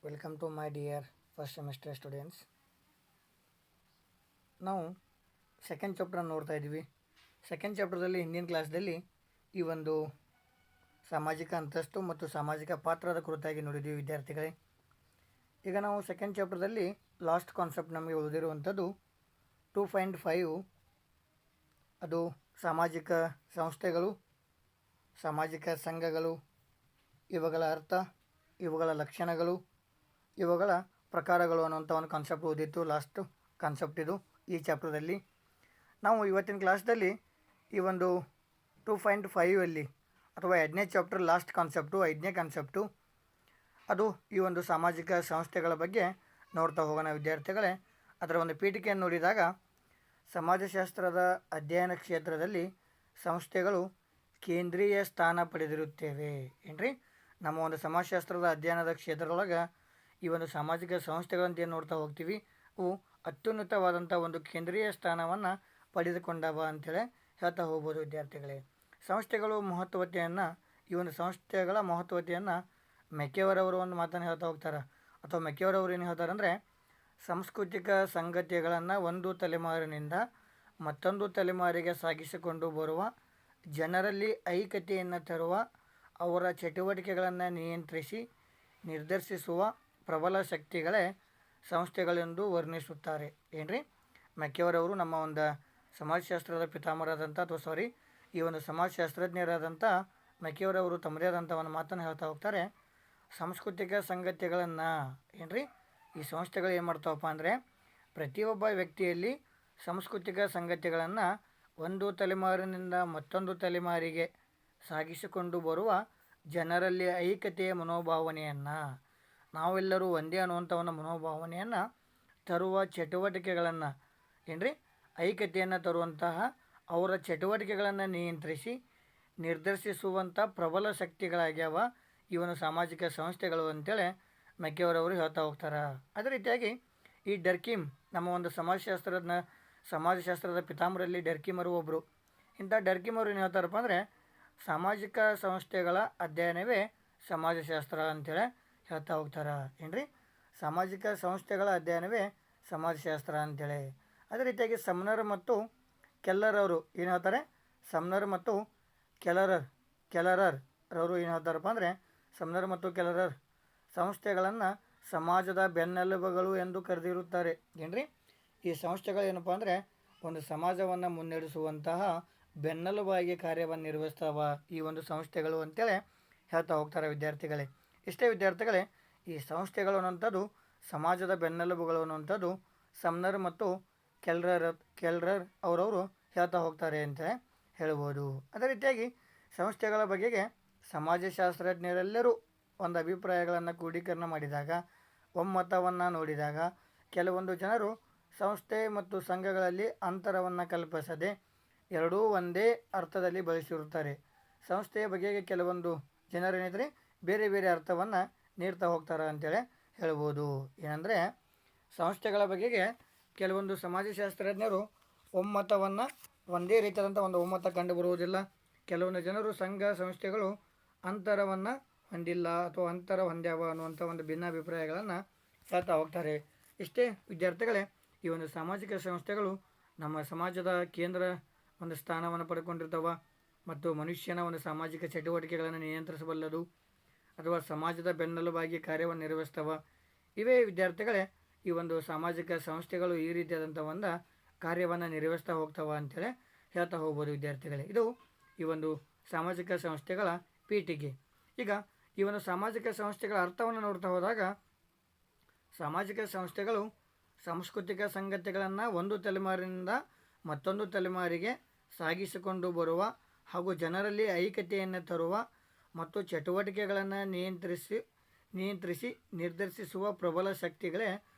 Welcome to my dear first semester students. ನಾವು second chapter ನೋಡ್ತಾ ಇದ್ದೀವಿ. ಸೆಕೆಂಡ್ ಚಾಪ್ಟರ್ದಲ್ಲಿ ಹಿಂದಿನ ಕ್ಲಾಸ್ದಲ್ಲಿ ಈ ಒಂದು ಸಾಮಾಜಿಕ ಅಂತಸ್ತು ಮತ್ತು ಸಾಮಾಜಿಕ ಪಾತ್ರದ ಕುರಿತಾಗಿ ನೋಡಿದ್ದೀವಿ ವಿದ್ಯಾರ್ಥಿಗಳೇ. ಈಗ ನಾವು ಸೆಕೆಂಡ್ ಚಾಪ್ಟರ್ದಲ್ಲಿ ಲಾಸ್ಟ್ ಕಾನ್ಸೆಪ್ಟ್ ನಮಗೆ ಉಳಿದಿರುವಂಥದ್ದು 2.5. ಅದು ಸಾಮಾಜಿಕ ಸಂಸ್ಥೆಗಳು, ಸಾಮಾಜಿಕ ಸಂಘಗಳು, ಇವುಗಳ ಅರ್ಥ, ಇವುಗಳ ಲಕ್ಷಣಗಳು, ಇವುಗಳ ಪ್ರಕಾರಗಳು ಅನ್ನುವಂಥ ಒಂದು ಕಾನ್ಸೆಪ್ಟ್ ಓದಿತ್ತು. ಲಾಸ್ಟ್ ಕಾನ್ಸೆಪ್ಟ್ ಇದು ಈ ಚಾಪ್ಟರ್ದಲ್ಲಿ. ನಾವು ಇವತ್ತಿನ ಕ್ಲಾಸ್ದಲ್ಲಿ ಈ ಒಂದು 2.5 ಅಥವಾ 2ನೇ ಚಾಪ್ಟರ್ ಲಾಸ್ಟ್ ಕಾನ್ಸೆಪ್ಟು, 5ನೇ ಕಾನ್ಸೆಪ್ಟು, ಅದು ಈ ಒಂದು ಸಾಮಾಜಿಕ ಸಂಸ್ಥೆಗಳ ಬಗ್ಗೆ ನೋಡ್ತಾ ಹೋಗೋಣ ವಿದ್ಯಾರ್ಥಿಗಳೇ. ಅದರ ಒಂದು ಪೀಠಿಕೆಯನ್ನು ನೋಡಿದಾಗ ಸಮಾಜಶಾಸ್ತ್ರದ ಅಧ್ಯಯನ ಕ್ಷೇತ್ರದಲ್ಲಿ ಸಂಸ್ಥೆಗಳು ಕೇಂದ್ರೀಯ ಸ್ಥಾನ ಪಡೆದಿರುತ್ತೇವೆ. ಏನ್ರಿ, ನಮ್ಮ ಒಂದು ಸಮಾಜಶಾಸ್ತ್ರದ ಅಧ್ಯಯನದ ಕ್ಷೇತ್ರದೊಳಗೆ ಈ ಒಂದು ಸಾಮಾಜಿಕ ಸಂಸ್ಥೆಗಳಂತ ಏನು ನೋಡ್ತಾ ಹೋಗ್ತೀವಿ, ಅವು ಅತ್ಯುನ್ನತವಾದಂಥ ಒಂದು ಕೇಂದ್ರೀಯ ಸ್ಥಾನವನ್ನು ಪಡೆದುಕೊಂಡವ ಅಂಥೇಳಿ ಹೇಳ್ತಾ ಹೋಗ್ಬೋದು ವಿದ್ಯಾರ್ಥಿಗಳೇ. ಸಂಸ್ಥೆಗಳು ಮಹತ್ವತೆಯನ್ನು, ಈ ಒಂದು ಸಂಸ್ಥೆಗಳ ಮಹತ್ವತೆಯನ್ನು ಮೆಕೆಯವರವರು ಒಂದು ಮಾತನ್ನು ಹೇಳ್ತಾ ಹೋಗ್ತಾರೆ. ಅಥವಾ ಮೆಕೆಯವರವರು ಏನು ಹೇಳ್ತಾರೆ ಅಂದರೆ, ಸಾಂಸ್ಕೃತಿಕ ಸಂಗತಿಗಳನ್ನು ಒಂದು ತಲೆಮಾರಿನಿಂದ ಮತ್ತೊಂದು ತಲೆಮಾರಿಗೆ ಸಾಗಿಸಿಕೊಂಡು ಬರುವ, ಜನರಲ್ಲಿ ಐಕ್ಯತೆಯನ್ನು ತರುವ, ಅವರ ಚಟುವಟಿಕೆಗಳನ್ನು ನಿಯಂತ್ರಿಸಿ ನಿರ್ದೇಶಿಸುವ ಪ್ರಬಲ ಶಕ್ತಿಗಳೇ ಸಂಸ್ಥೆಗಳೆಂದು ವರ್ಣಿಸುತ್ತಾರೆ. ಏನ್ರಿ, ಮೆಕೆಯವರವರು ನಮ್ಮ ಒಂದು ಸಮಾಜಶಾಸ್ತ್ರದ ಪಿತಾಮಹರಾದಂಥ ಈ ಒಂದು ಸಮಾಜಶಾಸ್ತ್ರಜ್ಞರಾದಂಥ ಮೆಕೆಯವರವರು ತಮ್ಮದೇ ಆದಂಥ ಒಂದು ಮಾತನ್ನು ಹೇಳ್ತಾ ಹೋಗ್ತಾರೆ. ಸಾಂಸ್ಕೃತಿಕ ಸಂಗತಿಗಳನ್ನು ಏನ್ರಿ, ಈ ಸಂಸ್ಥೆಗಳು ಏನು ಮಾಡ್ತಾವಪ್ಪ ಅಂದರೆ, ಪ್ರತಿಯೊಬ್ಬ ವ್ಯಕ್ತಿಯಲ್ಲಿ ಸಾಂಸ್ಕೃತಿಕ ಸಂಗತಿಗಳನ್ನು ಒಂದು ತಲೆಮಾರಿನಿಂದ ಮತ್ತೊಂದು ತಲೆಮಾರಿಗೆ ಸಾಗಿಸಿಕೊಂಡು ಬರುವ ಜನರಲ್ಲಿ ಐಕ್ಯತೆಯ ಮನೋಭಾವನೆಯನ್ನು, ನಾವೆಲ್ಲರೂ ಒಂದೇ ಅನ್ನುವಂಥ ಒಂದು ಮನೋಭಾವನೆಯನ್ನು ತರುವ ಚಟುವಟಿಕೆಗಳನ್ನು, ಏನ್ರಿ, ಐಕ್ಯತೆಯನ್ನು ತರುವಂತಹ ಅವರ ಚಟುವಟಿಕೆಗಳನ್ನು ನಿಯಂತ್ರಿಸಿ ನಿರ್ದೇಶಿಸುವಂಥ ಪ್ರಬಲ ಶಕ್ತಿಗಳಾಗ್ಯಾವ ಈ ಒಂದು ಸಾಮಾಜಿಕ ಸಂಸ್ಥೆಗಳು ಅಂತೇಳಿ ಮೆಕೆಯವರವರು ಹೇಳ್ತಾ ಹೋಗ್ತಾರೆ. ಅದೇ ರೀತಿಯಾಗಿ ಈ ಡರ್ಕಿಮ್, ನಮ್ಮ ಒಂದು ಸಮಾಜಶಾಸ್ತ್ರದ ಪಿತಾಮಹರಲ್ಲಿ ಡರ್ಕಿಮರು ಒಬ್ಬರು. ಇಂಥ ಡರ್ಕಿಮರು ಏನು ಹೇಳ್ತಾರಪ್ಪ ಅಂದರೆ, ಸಾಮಾಜಿಕ ಸಂಸ್ಥೆಗಳ ಅಧ್ಯಯನವೇ ಸಮಾಜಶಾಸ್ತ್ರ ಅಂಥೇಳಿ ಹೇಳ್ತಾ ಹೋಗ್ತಾರೆ. ಏನ್ರಿ, ಸಾಮಾಜಿಕ ಸಂಸ್ಥೆಗಳ ಅಧ್ಯಯನವೇ ಸಮಾಜಶಾಸ್ತ್ರ ಅಂಥೇಳಿ. ಅದೇ ರೀತಿಯಾಗಿ ಸಮನರ್ ಮತ್ತು ಕೆಲ್ಲರ್ ಅವರು ಏನು ಹೇಳ್ತಾರೆ, ಸಮನರ್ ಮತ್ತು ಕೆಲರರ್ ರವರು ಏನು ಹೇಳ್ತಾರಪ್ಪ ಅಂದರೆ, ಸಮನರ್ ಮತ್ತು ಕೆಲರರ್ ಸಂಸ್ಥೆಗಳನ್ನು ಸಮಾಜದ ಬೆನ್ನೆಲುಬುಗಳು ಎಂದು ಕರೆದಿರುತ್ತಾರೆ. ಏನ್ರಿ, ಈ ಸಂಸ್ಥೆಗಳು ಏನಪ್ಪ ಅಂದರೆ ಒಂದು ಸಮಾಜವನ್ನು ಮುನ್ನಡೆಸುವಂತಹ ಬೆನ್ನೆಲುಬಾಗಿ ಕಾರ್ಯವನ್ನು ನಿರ್ವಹಿಸ್ತಾವ ಈ ಒಂದು ಸಂಸ್ಥೆಗಳು ಅಂತೇಳಿ ಹೇಳ್ತಾ ಹೋಗ್ತಾರೆ ವಿದ್ಯಾರ್ಥಿಗಳೇ. ಇಷ್ಟೇ ವಿದ್ಯಾರ್ಥಿಗಳೇ, ಈ ಸಂಸ್ಥೆಗಳು ಅನ್ನುವಂಥದ್ದು ಸಮಾಜದ ಬೆನ್ನೆಲುಬುಗಳು ಅನ್ನುವಂಥದ್ದು ಸಮನರ್ ಮತ್ತು ಕೆಲ್ರರ್ ಅವರವರು ಹೇಳ್ತಾ ಹೋಗ್ತಾರೆ ಅಂತ ಹೇಳ್ಬೋದು. ಅದೇ ರೀತಿಯಾಗಿ ಸಂಸ್ಥೆಗಳ ಬಗೆಗೆ ಸಮಾಜಶಾಸ್ತ್ರಜ್ಞರೆಲ್ಲರೂ ಒಂದು ಅಭಿಪ್ರಾಯಗಳನ್ನು ಕ್ರೋಢೀಕರಣ ಮಾಡಿದಾಗ, ಒಮ್ಮತವನ್ನು ನೋಡಿದಾಗ, ಕೆಲವೊಂದು ಜನರು ಸಂಸ್ಥೆ ಮತ್ತು ಸಂಘಗಳಲ್ಲಿ ಅಂತರವನ್ನು ಕಲ್ಪಿಸದೆ ಎರಡೂ ಒಂದೇ ಅರ್ಥದಲ್ಲಿ ಬಳಸಿರುತ್ತಾರೆ. ಸಂಸ್ಥೆಯ ಬಗೆಗೆ ಕೆಲವೊಂದು ಜನರೇನಿದ್ರೆ ಬೇರೆ ಬೇರೆ ಅರ್ಥವನ್ನು ನೀಡ್ತಾ ಹೋಗ್ತಾರೆ ಅಂತೇಳಿ ಹೇಳ್ಬೋದು. ಏನಂದರೆ, ಸಂಸ್ಥೆಗಳ ಬಗೆಗೆ ಕೆಲವೊಂದು ಸಮಾಜಶಾಸ್ತ್ರಜ್ಞರು ಒಮ್ಮತವನ್ನು, ಒಂದೇ ರೀತಿಯಾದಂಥ ಒಂದು ಒಮ್ಮತ ಕಂಡು ಬರುವುದಿಲ್ಲ. ಕೆಲವೊಂದು ಜನರು ಸಂಘ ಸಂಸ್ಥೆಗಳು ಅಂತರವನ್ನು ಹೊಂದಿಲ್ಲ ಅಥವಾ ಅಂತರ ಹೊಂದ್ಯಾವ ಅನ್ನುವಂಥ ಒಂದು ಭಿನ್ನಾಭಿಪ್ರಾಯಗಳನ್ನು ಹೇಳ್ತಾ ಹೋಗ್ತಾರೆ. ಇಷ್ಟೇ ವಿದ್ಯಾರ್ಥಿಗಳೇ, ಈ ಒಂದು ಸಾಮಾಜಿಕ ಸಂಸ್ಥೆಗಳು ನಮ್ಮ ಸಮಾಜದ ಕೇಂದ್ರ ಒಂದು ಸ್ಥಾನವನ್ನು ಪಡ್ಕೊಂಡಿರ್ತಾವ ಮತ್ತು ಮನುಷ್ಯನ ಒಂದು ಸಾಮಾಜಿಕ ಚಟುವಟಿಕೆಗಳನ್ನು ನಿಯಂತ್ರಿಸಬಲ್ಲದು ಅಥವಾ ಸಮಾಜದ ಬೆನ್ನೆಲುಬಾಗಿ ಕಾರ್ಯವನ್ನು ನಿರ್ವಹಿಸ್ತವ. ಇವೇ ವಿದ್ಯಾರ್ಥಿಗಳೇ ಈ ಒಂದು ಸಾಮಾಜಿಕ ಸಂಸ್ಥೆಗಳು ಈ ರೀತಿಯಾದಂಥ ಒಂದು ಕಾರ್ಯವನ್ನು ನಿರ್ವಹಿಸ್ತಾ ಹೋಗ್ತಾವ ಅಂಥೇಳಿ ಹೇಳ್ತಾ ಹೋಗ್ಬೋದು ವಿದ್ಯಾರ್ಥಿಗಳೇ. ಇದು ಈ ಒಂದು ಸಾಮಾಜಿಕ ಸಂಸ್ಥೆಗಳ ಪೀಠಿಕೆ. ಈಗ ಈ ಒಂದು ಸಾಮಾಜಿಕ ಸಂಸ್ಥೆಗಳ ಅರ್ಥವನ್ನು ನೋಡ್ತಾ ಹೋದಾಗ, ಸಾಮಾಜಿಕ ಸಂಸ್ಥೆಗಳು ಸಾಂಸ್ಕೃತಿಕ ಸಂಗತಿಗಳನ್ನು ಒಂದು ತಲೆಮಾರಿನಿಂದ ಮತ್ತೊಂದು ತಲೆಮಾರಿಗೆ ಸಾಗಿಸಿಕೊಂಡು ಬರುವ ಹಾಗೂ ಜನರಲ್ಲಿ ಐಕ್ಯತೆಯನ್ನು ತರುವ ಮತ್ತು ಚಟುವಟಿಕೆಗಳನ್ನು ನಿಯಂತ್ರಿಸಿ ನಿರ್ದೇಶಿಸುವ ಪ್ರಬಲ ಶಕ್ತಿಗಳೇ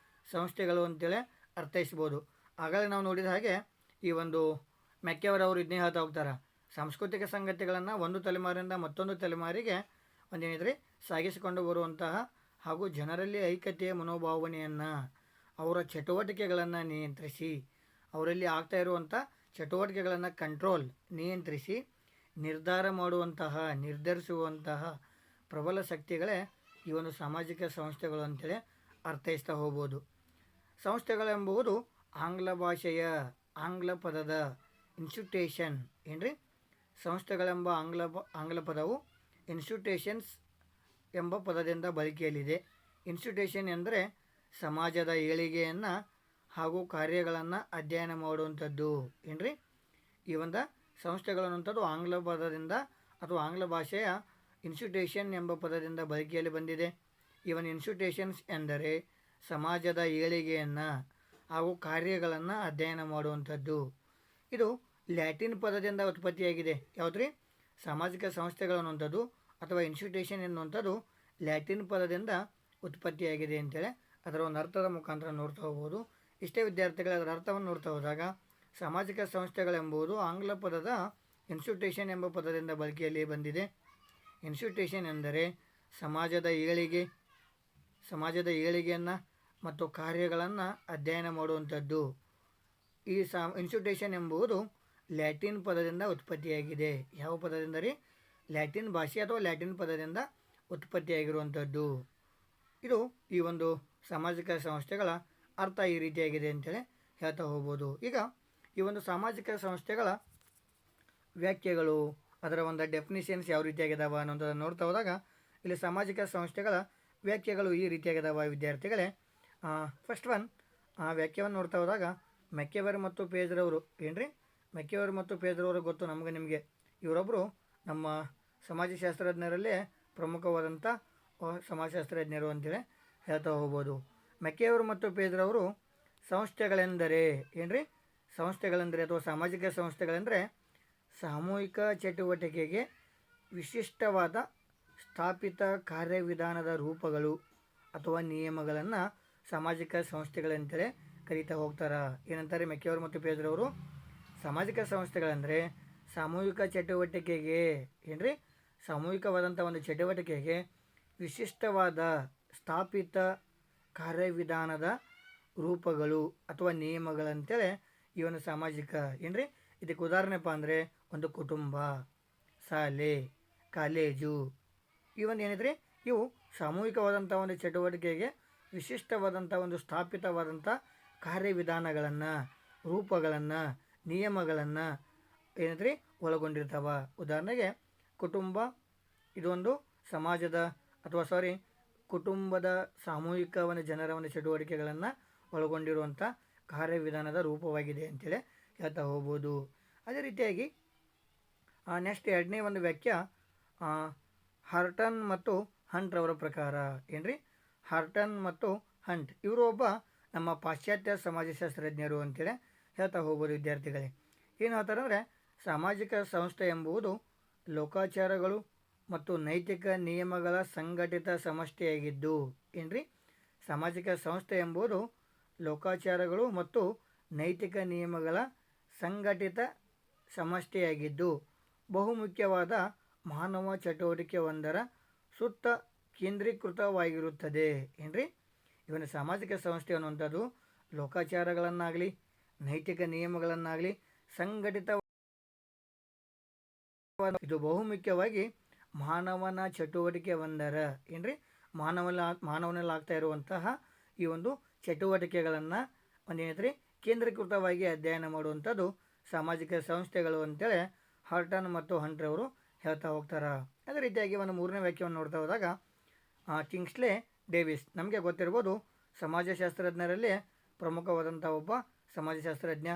ಸಂಸ್ಥೆಗಳು ಅಂತೇಳಿ ಅರ್ಥೈಸ್ಬೋದು. ಆಗಲೇ ನಾವು ನೋಡಿದ ಹಾಗೆ ಈ ಒಂದು ಮೆಕೆಯವರವರು ಇದನ್ನೇ ಹೇಳ್ತಾ ಹೋಗ್ತಾರೆ, ಸಾಂಸ್ಕೃತಿಕ ಸಂಗತಿಗಳನ್ನು ಒಂದು ತಲೆಮಾರಿನಿಂದ ಮತ್ತೊಂದು ತಲೆಮಾರಿಗೆ ಒಂದೇನಿದ್ರೆ ಸಾಗಿಸಿಕೊಂಡು ಬರುವಂತಹ ಹಾಗೂ ಜನರಲ್ಲಿ ಐಕ್ಯತೆಯ ಮನೋಭಾವನೆಯನ್ನು, ಅವರ ಚಟುವಟಿಕೆಗಳನ್ನು ನಿಯಂತ್ರಿಸಿ, ಅವರಲ್ಲಿ ಆಗ್ತಾ ಇರುವಂಥ ಚಟುವಟಿಕೆಗಳನ್ನು ನಿಯಂತ್ರಿಸಿ ನಿರ್ಧಾರ ಮಾಡುವಂತಹ, ನಿರ್ಧರಿಸುವಂತಹ ಪ್ರಬಲ ಶಕ್ತಿಗಳೇ ಈ ಒಂದು ಸಾಮಾಜಿಕ ಸಂಸ್ಥೆಗಳು ಅಂತೇಳಿ ಅರ್ಥೈಸ್ತಾ ಹೋಗ್ಬೋದು. ಸಂಸ್ಥೆಗಳೆಂಬುದು ಆಂಗ್ಲ ಭಾಷೆಯ ಆಂಗ್ಲ ಪದದ ಇನ್ಸ್ಟಿಟ್ಯೂಷನ್ ಏನ್ರಿ ಸಂಸ್ಥೆಗಳೆಂಬ ಆಂಗ್ಲ ಪದವು ಇನ್ಸ್ಟಿಟ್ಯೂಷನ್ಸ್ ಎಂಬ ಪದದಿಂದ ಬಳಕೆಯಲ್ಲಿದೆ. ಇನ್ಸ್ಟಿಟ್ಯೂಷನ್ ಎಂದರೆ ಸಮಾಜದ ಏಳಿಗೆಯನ್ನು ಹಾಗೂ ಕಾರ್ಯಗಳನ್ನು ಅಧ್ಯಯನ ಮಾಡುವಂಥದ್ದು ಏನ್ರಿ. ಈ ಒಂದು ಸಂಸ್ಥೆಗಳು ಅನ್ನುವಂಥದ್ದು ಆಂಗ್ಲ ಪದದಿಂದ ಅಥವಾ ಆಂಗ್ಲ ಭಾಷೆಯ ಇನ್ಸ್ಟಿಟ್ಯೂಷನ್ ಎಂಬ ಪದದಿಂದ ಬಳಕೆಯಲ್ಲಿ ಬಂದಿದೆ. ಇವನ್ ಇನ್ಸ್ಟಿಟ್ಯೂಷನ್ಸ್ ಎಂದರೆ ಸಮಾಜದ ಏಳಿಗೆಯನ್ನು ಹಾಗೂ ಕಾರ್ಯಗಳನ್ನು ಅಧ್ಯಯನ ಮಾಡುವಂಥದ್ದು. ಇದು ಲ್ಯಾಟಿನ್ ಪದದಿಂದ ಉತ್ಪತ್ತಿಯಾಗಿದೆ. ಯಾವುದ್ರಿ ಸಾಮಾಜಿಕ ಸಂಸ್ಥೆಗಳು ಅನ್ನುವಂಥದ್ದು ಅಥವಾ ಇನ್ಸ್ಟಿಟ್ಯೂಷನ್ ಎನ್ನುವಂಥದ್ದು ಲ್ಯಾಟಿನ್ ಪದದಿಂದ ಉತ್ಪತ್ತಿಯಾಗಿದೆ ಅಂತೇಳಿ ಅದರ ಒಂದು ಅರ್ಥದ ಮುಖಾಂತರ ನೋಡ್ತಾ ಹೋಗ್ಬೋದು. ಇಷ್ಟೇ ವಿದ್ಯಾರ್ಥಿಗಳ ಅದರ ಅರ್ಥವನ್ನು ನೋಡ್ತಾ ಹೋದಾಗ ಸಾಮಾಜಿಕ ಸಂಸ್ಥೆಗಳೆಂಬುದು ಆಂಗ್ಲ ಪದದ ಇನ್ಸ್ಟಿಟ್ಯೂಷನ್ ಎಂಬ ಪದದಿಂದ ಬಳಕೆಯಲ್ಲಿ ಬಂದಿದೆ. ಇನ್ಸ್ಟಿಟ್ಯೂಷನ್ ಎಂದರೆ ಸಮಾಜದ ಏಳಿಗೆಯನ್ನು ಮತ್ತು ಕಾರ್ಯಗಳನ್ನು ಅಧ್ಯಯನ ಮಾಡುವಂಥದ್ದು. ಈ ಇನ್ಸ್ಟಿಟ್ಯೂಷನ್ ಎಂಬುದು ಲ್ಯಾಟಿನ್ ಪದದಿಂದ ಉತ್ಪತ್ತಿಯಾಗಿದೆ. ಯಾವ ಪದದಿಂದ ರೀ? ಲ್ಯಾಟಿನ್ ಭಾಷೆ ಅಥವಾ ಲ್ಯಾಟಿನ್ ಪದದಿಂದ ಉತ್ಪತ್ತಿಯಾಗಿರುವಂಥದ್ದು. ಇದು ಈ ಒಂದು ಸಾಮಾಜಿಕ ಸಂಸ್ಥೆಗಳ ಅರ್ಥ ಈ ರೀತಿಯಾಗಿದೆ ಅಂತೇಳಿ ಹೇಳ್ತಾ ಹೋಗ್ಬೋದು. ಈಗ ಈ ಒಂದು ಸಾಮಾಜಿಕ ಸಂಸ್ಥೆಗಳ ವ್ಯಾಖ್ಯೆಗಳು, ಅದರ ಒಂದು ಡೆಫಿನಿಷನ್ಸ್ ಯಾವ ರೀತಿಯಾಗಿದ್ದಾವೆ ಅನ್ನೋದನ್ನು ನೋಡ್ತಾ ಹೋದಾಗ ಇಲ್ಲಿ ಸಾಮಾಜಿಕ ಸಂಸ್ಥೆಗಳ ವ್ಯಾಖ್ಯೆಗಳು ಈ ರೀತಿಯಾಗಿದ್ದಾವೆ ವಿದ್ಯಾರ್ಥಿಗಳೇ. ಫಸ್ಟ್ ಒನ್ ವ್ಯಾಖ್ಯೆಯನ್ನು ನೋಡ್ತಾ ಹೋದಾಗ ಮೆಕ್ಕೆವರ್ ಮತ್ತು ಪೇಜ್ರವರು ಏನ್ರಿ ಮೆಕ್ಕೆವರ್ ಮತ್ತು ಪೇಜ್ರವರು ಗೊತ್ತು ನಿಮಗೆ. ಇವರೊಬ್ಬರು ನಮ್ಮ ಸಮಾಜಶಾಸ್ತ್ರಜ್ಞರಲ್ಲೇ ಪ್ರಮುಖವಾದಂಥ ಸಮಾಜಶಾಸ್ತ್ರಜ್ಞರು ಅಂತೇಳಿ ಹೇಳ್ತಾ ಹೋಗ್ಬೋದು. ಮೆಕ್ಕೆಯವರು ಮತ್ತು ಪೇಜ್ರವರು ಸಂಸ್ಥೆಗಳೆಂದರೆ ಏನ್ರಿ ಸಂಸ್ಥೆಗಳೆಂದರೆ ಅಥವಾ ಸಾಮಾಜಿಕ ಸಂಸ್ಥೆಗಳೆಂದರೆ ಸಾಮೂಹಿಕ ಚಟುವಟಿಕೆಗೆ ವಿಶಿಷ್ಟವಾದ ಸ್ಥಾಪಿತ ಕಾರ್ಯವಿಧಾನದ ರೂಪಗಳು ಅಥವಾ ನಿಯಮಗಳನ್ನು ಸಾಮಾಜಿಕ ಸಂಸ್ಥೆಗಳಂತೇಳಿ ಕರೀತಾ ಹೋಗ್ತಾರೆ. ಏನಂತಾರೆ ಮೆಕ್ಕೆಯವರು ಮತ್ತು ಪೇಜ್ರವರು? ಸಾಮಾಜಿಕ ಸಂಸ್ಥೆಗಳೆಂದರೆ ಸಾಮೂಹಿಕ ಚಟುವಟಿಕೆಗೆ ಏನ್ರಿ ಸಾಮೂಹಿಕವಾದಂಥ ಒಂದು ಚಟುವಟಿಕೆಗೆ ವಿಶಿಷ್ಟವಾದ ಸ್ಥಾಪಿತ ಕಾರ್ಯವಿಧಾನದ ರೂಪಗಳು ಅಥವಾ ನಿಯಮಗಳಂತೇಳಿ ಈ ಒಂದು ಸಾಮಾಜಿಕ ಏನ್ರಿ. ಇದಕ್ಕೆ ಉದಾಹರಣೆಪ್ಪ ಅಂದರೆ ಒಂದು ಕುಟುಂಬ, ಶಾಲೆ, ಕಾಲೇಜು ಇವೊಂದು ಏನಿದ್ರಿ ಇವು ಸಾಮೂಹಿಕವಾದಂಥ ಒಂದು ಚಟುವಟಿಕೆಗೆ ವಿಶಿಷ್ಟವಾದಂಥ ಒಂದು ಸ್ಥಾಪಿತವಾದಂಥ ಕಾರ್ಯವಿಧಾನಗಳನ್ನು, ರೂಪಗಳನ್ನು, ನಿಯಮಗಳನ್ನು ಏನಿದ್ರಿ ಒಳಗೊಂಡಿರ್ತಾವ. ಉದಾಹರಣೆಗೆ ಕುಟುಂಬ ಇದೊಂದು ಸಮಾಜದ ಕುಟುಂಬದ ಸಾಮೂಹಿಕ ಒಂದು ಜನರ ಒಂದು ಚಟುವಟಿಕೆಗಳನ್ನು ಒಳಗೊಂಡಿರುವಂಥ ಕಾರ್ಯವಿಧಾನದ ರೂಪವಾಗಿದೆ ಅಂತೇಳಿ ಹೇಳ್ತಾ ಹೋಗ್ಬೋದು. ಅದೇ ರೀತಿಯಾಗಿ ನೆಕ್ಸ್ಟ್ ಎರಡನೇ ಒಂದು ವ್ಯಾಖ್ಯ ಹಾರ್ಟನ್ ಮತ್ತು ಹಂಟ್ ಅವರ ಪ್ರಕಾರ ಏನ್ರಿ ಹಾರ್ಟನ್ ಮತ್ತು ಹಂಟ್ ಇವರು ಒಬ್ಬ ನಮ್ಮ ಪಾಶ್ಚಾತ್ಯ ಸಮಾಜಶಾಸ್ತ್ರಜ್ಞರು ಅಂತೇಳಿ ಹೇಳ್ತಾ ಹೋಗ್ಬೋದು ವಿದ್ಯಾರ್ಥಿಗಳೇ. ಏನು ಹೇಳ್ತಾರೆ ಅಂದರೆ ಸಾಮಾಜಿಕ ಸಂಸ್ಥೆ ಎಂಬುದು ಲೋಕಾಚಾರಗಳು ಮತ್ತು ನೈತಿಕ ನಿಯಮಗಳ ಸಂಘಟಿತ ಸಮಷ್ಟಿಯಾಗಿದ್ದು ಏನ್ರಿ ಸಾಮಾಜಿಕ ಸಂಸ್ಥೆ ಎಂಬುದು ಲೋಕಾಚಾರಗಳು ಮತ್ತು ನೈತಿಕ ನಿಯಮಗಳ ಸಂಘಟಿತ ಸಮಷ್ಟಿಯಾಗಿದ್ದು ಬಹುಮುಖ್ಯವಾದ ಮಾನವ ಚಟುವಟಿಕೆ ಒಂದರ ಸುತ್ತ ಕೇಂದ್ರೀಕೃತವಾಗಿರುತ್ತದೆ ಏನ್ರಿ. ಇವನು ಸಾಮಾಜಿಕ ಸಂಸ್ಥೆ ಅನ್ನುವಂಥದ್ದು ಲೋಕಾಚಾರಗಳನ್ನಾಗಲಿ ನೈತಿಕ ನಿಯಮಗಳನ್ನಾಗಲಿ ಸಂಘಟಿತ ಇದು ಬಹುಮುಖ್ಯವಾಗಿ ಮಾನವನ ಚಟುವಟಿಕೆ ಒಂದರ ಏನ್ರಿ ಮಾನವನಲ್ಲಿ ಆಗ್ತಾ ಇರುವಂತಹ ಈ ಒಂದು ಚಟುವಟಿಕೆಗಳನ್ನು ಒಂದೇನೈತ್ರಿ ಕೇಂದ್ರೀಕೃತವಾಗಿ ಅಧ್ಯಯನ ಮಾಡುವಂಥದ್ದು ಸಾಮಾಜಿಕ ಸಂಸ್ಥೆಗಳು ಅಂತೇಳಿ ಹಾರ್ಟನ್ ಮತ್ತು ಹಂಟ್ರವರು ಹೇಳ್ತಾ ಹೋಗ್ತಾರೆ. ಅದೇ ರೀತಿಯಾಗಿ ಒಂದು ಮೂರನೇ ವಾಕ್ಯವನ್ನು ನೋಡ್ತಾ ಹೋದಾಗ ಕಿಂಗ್ಸ್ಲೆ ಡೇವಿಸ್ ನಮಗೆ ಗೊತ್ತಿರ್ಬೋದು ಸಮಾಜಶಾಸ್ತ್ರಜ್ಞರಲ್ಲಿ ಪ್ರಮುಖವಾದಂಥ ಒಬ್ಬ ಸಮಾಜಶಾಸ್ತ್ರಜ್ಞ.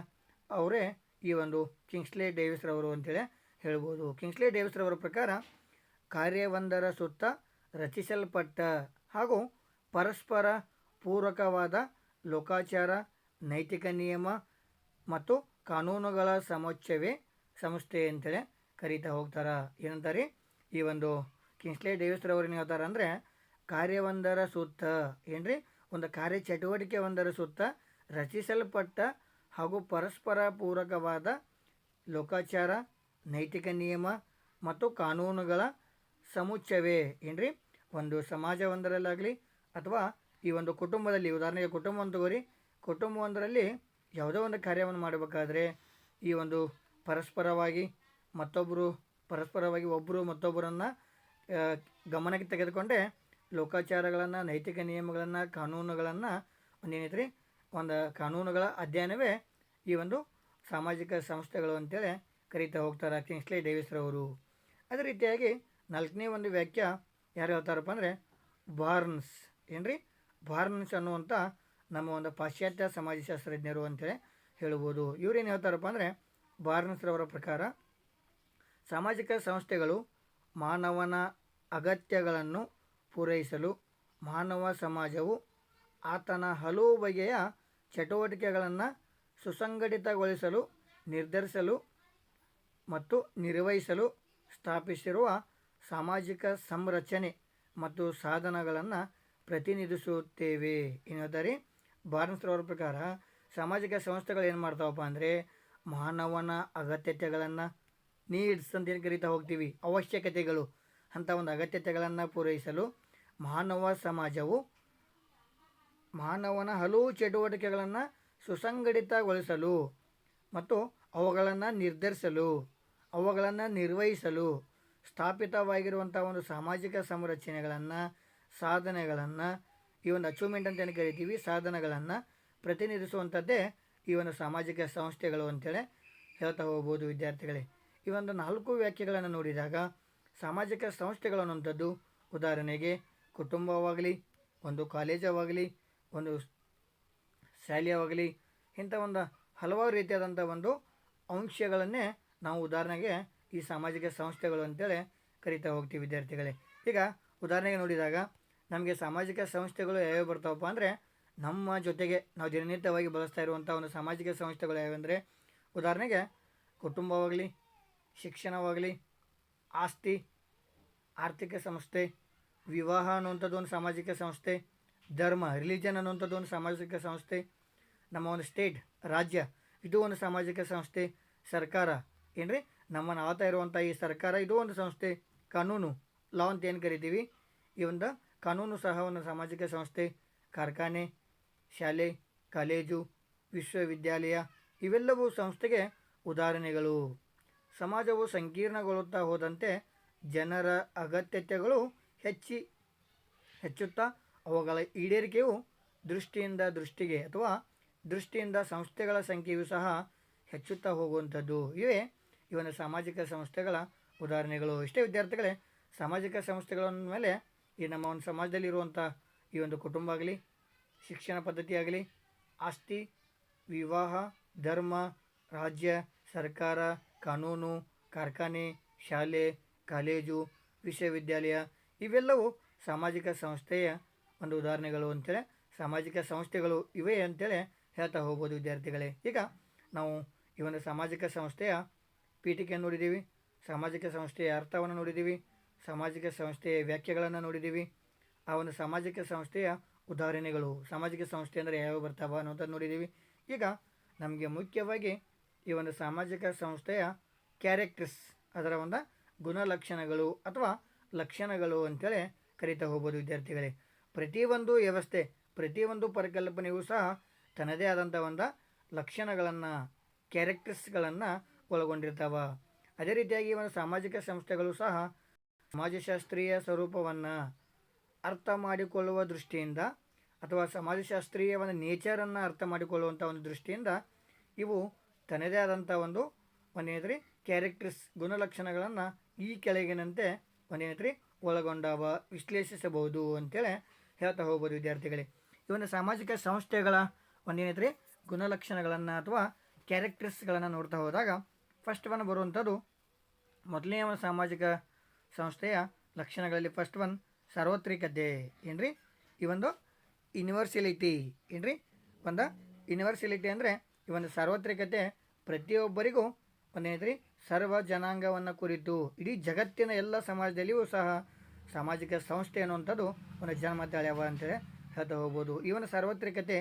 ಅವರೇ ಈ ಒಂದು ಕಿಂಗ್ಸ್ಲೆ ಡೇವಿಸ್ರವರು ಅಂತೇಳಿ ಹೇಳ್ಬೋದು. ಕಿಂಗ್ಸ್ಲೆ ಡೇವಿಸ್ರವರ ಪ್ರಕಾರ ಕಾರ್ಯವೊಂದರ ಸುತ್ತ ರಚಿಸಲ್ಪಟ್ಟ ಹಾಗೂ ಪರಸ್ಪರ ಪೂರಕವಾದ ಲೋಕಾಚಾರ, ನೈತಿಕ ನಿಯಮ ಮತ್ತು ಕಾನೂನುಗಳ ಸಮುಚ್ಚಯವೇ ಸಂಸ್ಥೆ ಅಂತೇಳಿ ಕರೀತಾ ಹೋಗ್ತಾರೆ. ಏನಂತಾರೆ ಈ ಒಂದು ಕಿಂಗ್ಸ್ಲೆ ಡೇವಿಸ್ರವ್ರು ಏನು ಹೇಳ್ತಾರೆ ಅಂದರೆ ಕಾರ್ಯವೊಂದರ ಸುತ್ತ ಏನ್ರಿ ಒಂದು ಕಾರ್ಯ ಚಟುವಟಿಕೆ ಒಂದರ ಸುತ್ತ ರಚಿಸಲ್ಪಟ್ಟ ಹಾಗೂ ಪರಸ್ಪರ ಪೂರಕವಾದ ಲೋಕಾಚಾರ, ನೈತಿಕ ನಿಯಮ ಮತ್ತು ಕಾನೂನುಗಳ ಸಮುಚ್ಚಯವೇ ಏನ್ರಿ ಒಂದು ಸಮಾಜವೊಂದರಲ್ಲಾಗಲಿ ಅಥವಾ ಈ ಒಂದು ಕುಟುಂಬದಲ್ಲಿ ಉದಾಹರಣೆಗೆ ಕುಟುಂಬವನ್ನು ತಗೋರಿ ಕುಟುಂಬವೊಂದರಲ್ಲಿ ಯಾವುದೋ ಒಂದು ಕಾರ್ಯವನ್ನು ಮಾಡಬೇಕಾದ್ರೆ ಈ ಒಂದು ಪರಸ್ಪರವಾಗಿ ಒಬ್ಬರು ಮತ್ತೊಬ್ಬರನ್ನು ಗಮನಕ್ಕೆ ತೆಗೆದುಕೊಂಡೇ ಲೋಕಾಚಾರಗಳನ್ನು, ನೈತಿಕ ನಿಯಮಗಳನ್ನು, ಕಾನೂನುಗಳನ್ನು ಒಂದೇನೈತ್ರಿ ಒಂದು ಕಾನೂನುಗಳ ಅಧ್ಯಯನವೇ ಈ ಒಂದು ಸಾಮಾಜಿಕ ಸಂಸ್ಥೆಗಳು ಅಂತೇಳಿ ಕರೀತಾ ಹೋಗ್ತಾರೆ ಕಿಂಗ್ಸ್ಲೆ ಡೇವಿಸ್ರವರು. ಅದೇ ರೀತಿಯಾಗಿ ನಾಲ್ಕನೇ ಒಂದು ವ್ಯಾಖ್ಯೆ ಯಾರು ಹೇಳ್ತಾರಪ್ಪ ಅಂದರೆ ಬಾರ್ನ್ಸ್. ಏನ್ರಿ ಬಾರ್ನ್ಸ್ ಅನ್ನುವಂಥ ನಮ್ಮ ಒಂದು ಪಾಶ್ಚಾತ್ಯ ಸಮಾಜಶಾಸ್ತ್ರಜ್ಞರು ಅಂತೇಳಿ ಹೇಳ್ಬೋದು. ಇವರೇನು ಹೇಳ್ತಾರಪ್ಪ ಅಂದರೆ ಬಾರ್ನ್ಸ್ರವರ ಪ್ರಕಾರ ಸಾಮಾಜಿಕ ಸಂಸ್ಥೆಗಳು ಮಾನವನ ಅಗತ್ಯಗಳನ್ನು ಪೂರೈಸಲು ಮಾನವ ಸಮಾಜವು ಆತನ ಹಲವು ಬಗೆಯ ಚಟುವಟಿಕೆಗಳನ್ನು ಸುಸಂಘಟಿತಗೊಳಿಸಲು, ನಿರ್ಧರಿಸಲು ಮತ್ತು ನಿರ್ವಹಿಸಲು ಸ್ಥಾಪಿಸಿರುವ ಸಾಮಾಜಿಕ ಸಂರಚನೆ ಮತ್ತು ಸಾಧನಗಳನ್ನು ಪ್ರತಿನಿಧಿಸುತ್ತೇವೆ. ಏನು ಹೇಳ್ತಾರೆ ಬಾರ್ನ್ಸ್ರವರ ಪ್ರಕಾರ ಸಾಮಾಜಿಕ ಸಂಸ್ಥೆಗಳು ಏನು ಮಾಡ್ತಾವಪ್ಪ ಅಂದರೆ ಮಾನವನ ಅಗತ್ಯತೆಗಳನ್ನು, ನೀಡ್ಸ್ ಅಂತ ಏನು ಕರಿತಾ ಹೋಗ್ತೀವಿ, ಅವಶ್ಯಕತೆಗಳು ಅಂಥ ಒಂದು ಅಗತ್ಯತೆಗಳನ್ನು ಪೂರೈಸಲು ಮಾನವ ಸಮಾಜವು ಮಾನವನ ಹಲವು ಚಟುವಟಿಕೆಗಳನ್ನು ಸುಸಂಘಟಿತಗೊಳಿಸಲು ಮತ್ತು ಅವುಗಳನ್ನು ನಿರ್ಧರಿಸಲು, ಅವುಗಳನ್ನು ನಿರ್ವಹಿಸಲು ಸ್ಥಾಪಿತವಾಗಿರುವಂಥ ಒಂದು ಸಾಮಾಜಿಕ ಸಂರಚನೆಗಳನ್ನು, ಸಾಧನೆಗಳನ್ನು, ಈ ಒಂದು ಅಚೀವ್ಮೆಂಟ್ ಅಂತ ಏನು ಕರಿತೀವಿ, ಸಾಧನಗಳನ್ನು ಪ್ರತಿನಿಧಿಸುವಂಥದ್ದೇ ಈ ಒಂದು ಸಾಮಾಜಿಕ ಸಂಸ್ಥೆಗಳು ಅಂತೇಳಿ ಹೇಳ್ತಾ ಹೋಗ್ಬೋದು ವಿದ್ಯಾರ್ಥಿಗಳೇ. ಈ ಒಂದು 4 ವ್ಯಾಖ್ಯೆಗಳನ್ನು ನೋಡಿದಾಗ ಸಾಮಾಜಿಕ ಸಂಸ್ಥೆಗಳು ಅನ್ನುವಂಥದ್ದು ಉದಾಹರಣೆಗೆ ಕುಟುಂಬವಾಗಲಿ, ಒಂದು ಕಾಲೇಜವಾಗಲಿ, ಒಂದು ಶಾಲೆಯಾಗಲಿ, ಇಂಥ ಒಂದು ಹಲವಾರು ರೀತಿಯಾದಂಥ ಒಂದು ಅಂಶಗಳನ್ನೇ ನಾವು ಉದಾಹರಣೆಗೆ ಈ ಸಾಮಾಜಿಕ ಸಂಸ್ಥೆಗಳು ಅಂತೇಳಿ ಕರಿತಾ ಹೋಗ್ತೀವಿ ವಿದ್ಯಾರ್ಥಿಗಳೇ. ಈಗ ಉದಾಹರಣೆಗೆ ನೋಡಿದಾಗ ನಮಗೆ ಸಾಮಾಜಿಕ ಸಂಸ್ಥೆಗಳು ಯಾವ್ಯಾವ ಬರ್ತಾವಪ್ಪ ಅಂದರೆ ನಮ್ಮ ಜೊತೆಗೆ ನಾವು ದಿನನಿತ್ಯವಾಗಿ ಬಳಸ್ತಾ ಇರುವಂಥ ಒಂದು ಸಾಮಾಜಿಕ ಸಂಸ್ಥೆಗಳು ಯಾವ್ಯಾವಂದರೆ ಉದಾಹರಣೆಗೆ ಕುಟುಂಬವಾಗಲಿ, ಶಿಕ್ಷಣವಾಗಲಿ, ಆಸ್ತಿ, ಆರ್ಥಿಕ ಸಂಸ್ಥೆ, ವಿವಾಹ ಅನ್ನುವಂಥದ್ದು ಒಂದು ಸಾಮಾಜಿಕ ಸಂಸ್ಥೆ, ಧರ್ಮ ರಿಲಿಜನ್ ಅನ್ನುವಂಥದ್ದು ಒಂದು ಸಾಮಾಜಿಕ ಸಂಸ್ಥೆ, ನಮ್ಮ ಒಂದು ಸ್ಟೇಟ್ ರಾಜ್ಯ ಇದು ಒಂದು ಸಾಮಾಜಿಕ ಸಂಸ್ಥೆ, ಸರ್ಕಾರ ಏನ್ರಿ ನಮ್ಮನ್ನು ಆಳ್ತಾ ಇರುವಂಥ ಈ ಸರ್ಕಾರ ಇದು ಒಂದು ಸಂಸ್ಥೆ, ಕಾನೂನು ಲಾ ಅಂತ ಏನು ಕರಿತೀವಿ ಈ ಒಂದು ಕಾನೂನು ಸಹ ಒಂದು ಸಾಮಾಜಿಕ ಸಂಸ್ಥೆ, ಕಾರ್ಖಾನೆ, ಶಾಲೆ, ಕಾಲೇಜು, ವಿಶ್ವವಿದ್ಯಾಲಯ ಇವೆಲ್ಲವೂ ಸಂಸ್ಥೆಗೆ ಉದಾಹರಣೆಗಳು. ಸಮಾಜವು ಸಂಕೀರ್ಣಗೊಳ್ಳುತ್ತಾ ಹೋದಂತೆ ಜನರ ಅಗತ್ಯತೆಗಳು ಹೆಚ್ಚುತ್ತಾ ಅವುಗಳ ಈಡೇರಿಕೆಯು ದೃಷ್ಟಿಯಿಂದ ಸಂಸ್ಥೆಗಳ ಸಂಖ್ಯೆಯು ಸಹ ಹೆಚ್ಚುತ್ತಾ ಹೋಗುವಂಥದ್ದು. ಇವೇ ಈ ಒಂದು ಸಾಮಾಜಿಕ ಸಂಸ್ಥೆಗಳ ಉದಾಹರಣೆಗಳು. ಇಷ್ಟೇ ವಿದ್ಯಾರ್ಥಿಗಳೇ, ಸಾಮಾಜಿಕ ಸಂಸ್ಥೆಗಳ ಮೇಲೆ ಈ ನಮ್ಮ ಒಂದು ಸಮಾಜದಲ್ಲಿ ಇರುವಂಥ ಈ ಒಂದು ಕುಟುಂಬ ಆಗಲಿ, ಶಿಕ್ಷಣ ಪದ್ಧತಿ ಆಗಲಿ, ಆಸ್ತಿ, ವಿವಾಹ, ಧರ್ಮ, ರಾಜ್ಯ, ಸರ್ಕಾರ, ಕಾನೂನು, ಕಾರ್ಖಾನೆ, ಶಾಲೆ, ಕಾಲೇಜು, ವಿಶ್ವವಿದ್ಯಾಲಯ ಇವೆಲ್ಲವೂ ಸಾಮಾಜಿಕ ಸಂಸ್ಥೆಯ ಒಂದು ಉದಾಹರಣೆಗಳು ಅಂತೇಳಿ ಸಾಮಾಜಿಕ ಸಂಸ್ಥೆಗಳು ಇವೆ ಅಂತೇಳಿ ಹೇಳ್ತಾ ಹೋಗ್ಬೋದು ವಿದ್ಯಾರ್ಥಿಗಳೇ. ಈಗ ನಾವು ಈ ಒಂದು ಸಾಮಾಜಿಕ ಸಂಸ್ಥೆಯ ಪೀಠಿಕೆಯನ್ನು ನೋಡಿದ್ದೀವಿ, ಸಾಮಾಜಿಕ ಸಂಸ್ಥೆಯ ಅರ್ಥವನ್ನು ನೋಡಿದ್ದೀವಿ, ಸಾಮಾಜಿಕ ಸಂಸ್ಥೆಯ ವ್ಯಾಖ್ಯೆಗಳನ್ನು ನೋಡಿದ್ದೀವಿ, ಆ ಒಂದು ಸಾಮಾಜಿಕ ಸಂಸ್ಥೆಯ ಉದಾಹರಣೆಗಳು, ಸಾಮಾಜಿಕ ಸಂಸ್ಥೆ ಅಂದರೆ ಯಾವ ಬರ್ತಾವ ಅನ್ನೋದನ್ನು ನೋಡಿದ್ದೀವಿ. ಈಗ ನಮಗೆ ಮುಖ್ಯವಾಗಿ ಈ ಒಂದು ಸಾಮಾಜಿಕ ಸಂಸ್ಥೆಯ ಕ್ಯಾರೆಕ್ಟರ್ಸ್, ಅದರ ಒಂದು ಗುಣಲಕ್ಷಣಗಳು ಅಥವಾ ಲಕ್ಷಣಗಳು ಅಂತೇಳಿ ಕರಿತಾ ಹೋಗ್ಬೋದು ವಿದ್ಯಾರ್ಥಿಗಳೇ. ಪ್ರತಿಯೊಂದು ವ್ಯವಸ್ಥೆ, ಪ್ರತಿಯೊಂದು ಪರಿಕಲ್ಪನೆಯೂ ಸಹ ತನ್ನದೇ ಆದಂಥ ಒಂದು ಲಕ್ಷಣಗಳನ್ನು, ಕ್ಯಾರೆಕ್ಟರ್ಸ್ಗಳನ್ನು ಒಳಗೊಂಡಿರ್ತಾವ. ಅದೇ ರೀತಿಯಾಗಿ ಒಂದು ಸಾಮಾಜಿಕ ಸಂಸ್ಥೆಗಳು ಸಹ ಸಮಾಜಶಾಸ್ತ್ರೀಯ ಸ್ವರೂಪವನ್ನು ಅರ್ಥ ಮಾಡಿಕೊಳ್ಳುವ ದೃಷ್ಟಿಯಿಂದ ಅಥವಾ ಸಮಾಜಶಾಸ್ತ್ರೀಯ ಒಂದು ನೇಚರನ್ನು ಅರ್ಥ ಮಾಡಿಕೊಳ್ಳುವಂಥ ಒಂದು ದೃಷ್ಟಿಯಿಂದ ಇವು ತನ್ನದೇ ಆದಂಥ ಒಂದೇನೈತ್ರಿ ಕ್ಯಾರೆಕ್ಟರ್ಸ್, ಗುಣಲಕ್ಷಣಗಳನ್ನು ಈ ಕೆಳಗಿನಂತೆ ಒಂದೇನೈತ್ರಿ ಒಳಗೊಂಡಾವ, ವಿಶ್ಲೇಷಿಸಬಹುದು ಅಂತೇಳಿ ಹೇಳ್ತಾ ಹೋಗ್ಬೋದು ವಿದ್ಯಾರ್ಥಿಗಳೇ. ಈ ಒಂದು ಸಾಮಾಜಿಕ ಸಂಸ್ಥೆಗಳ ಒಂದೇನೈತ್ರಿ ಗುಣಲಕ್ಷಣಗಳನ್ನು ಅಥವಾ ಕ್ಯಾರೆಕ್ಟರ್ಸ್ಗಳನ್ನು ನೋಡ್ತಾ ಹೋದಾಗ ಫಸ್ಟ್ ಒನ್ ಬರುವಂಥದ್ದು ಮೊದಲನೇ ಒಂದು ಸಾಮಾಜಿಕ ಸಂಸ್ಥೆಯ ಲಕ್ಷಣಗಳಲ್ಲಿ ಫಸ್ಟ್ ಒನ್ ಸಾರ್ವತ್ರಿಕತೆ. ಏನ್ರಿ ಈ ಒಂದು ಯೂನಿವರ್ಸಲಿಟಿ. ಏನ್ರಿ ಒಂದು ಯೂನಿವರ್ಸಲಿಟಿ ಅಂದರೆ ಈ ಒಂದು ಸಾರ್ವತ್ರಿಕತೆ ಪ್ರತಿಯೊಬ್ಬರಿಗೂ ಒಂದೇನೈತ್ರಿ ಸರ್ವ ಜನಾಂಗವನ್ನು ಕುರಿತು ಇಡೀ ಜಗತ್ತಿನ ಎಲ್ಲ ಸಮಾಜದಲ್ಲಿಯೂ ಸಹ ಸಾಮಾಜಿಕ ಸಂಸ್ಥೆ ಅನ್ನುವಂಥದ್ದು ಒಂದು ಜನ್ಮ ತಾಳ್ಯವ ಅಂತೇಳಿ ಹೇಳ್ತಾ ಹೋಗ್ಬೋದು. ಈ ಒಂದು ಸಾರ್ವತ್ರಿಕತೆ,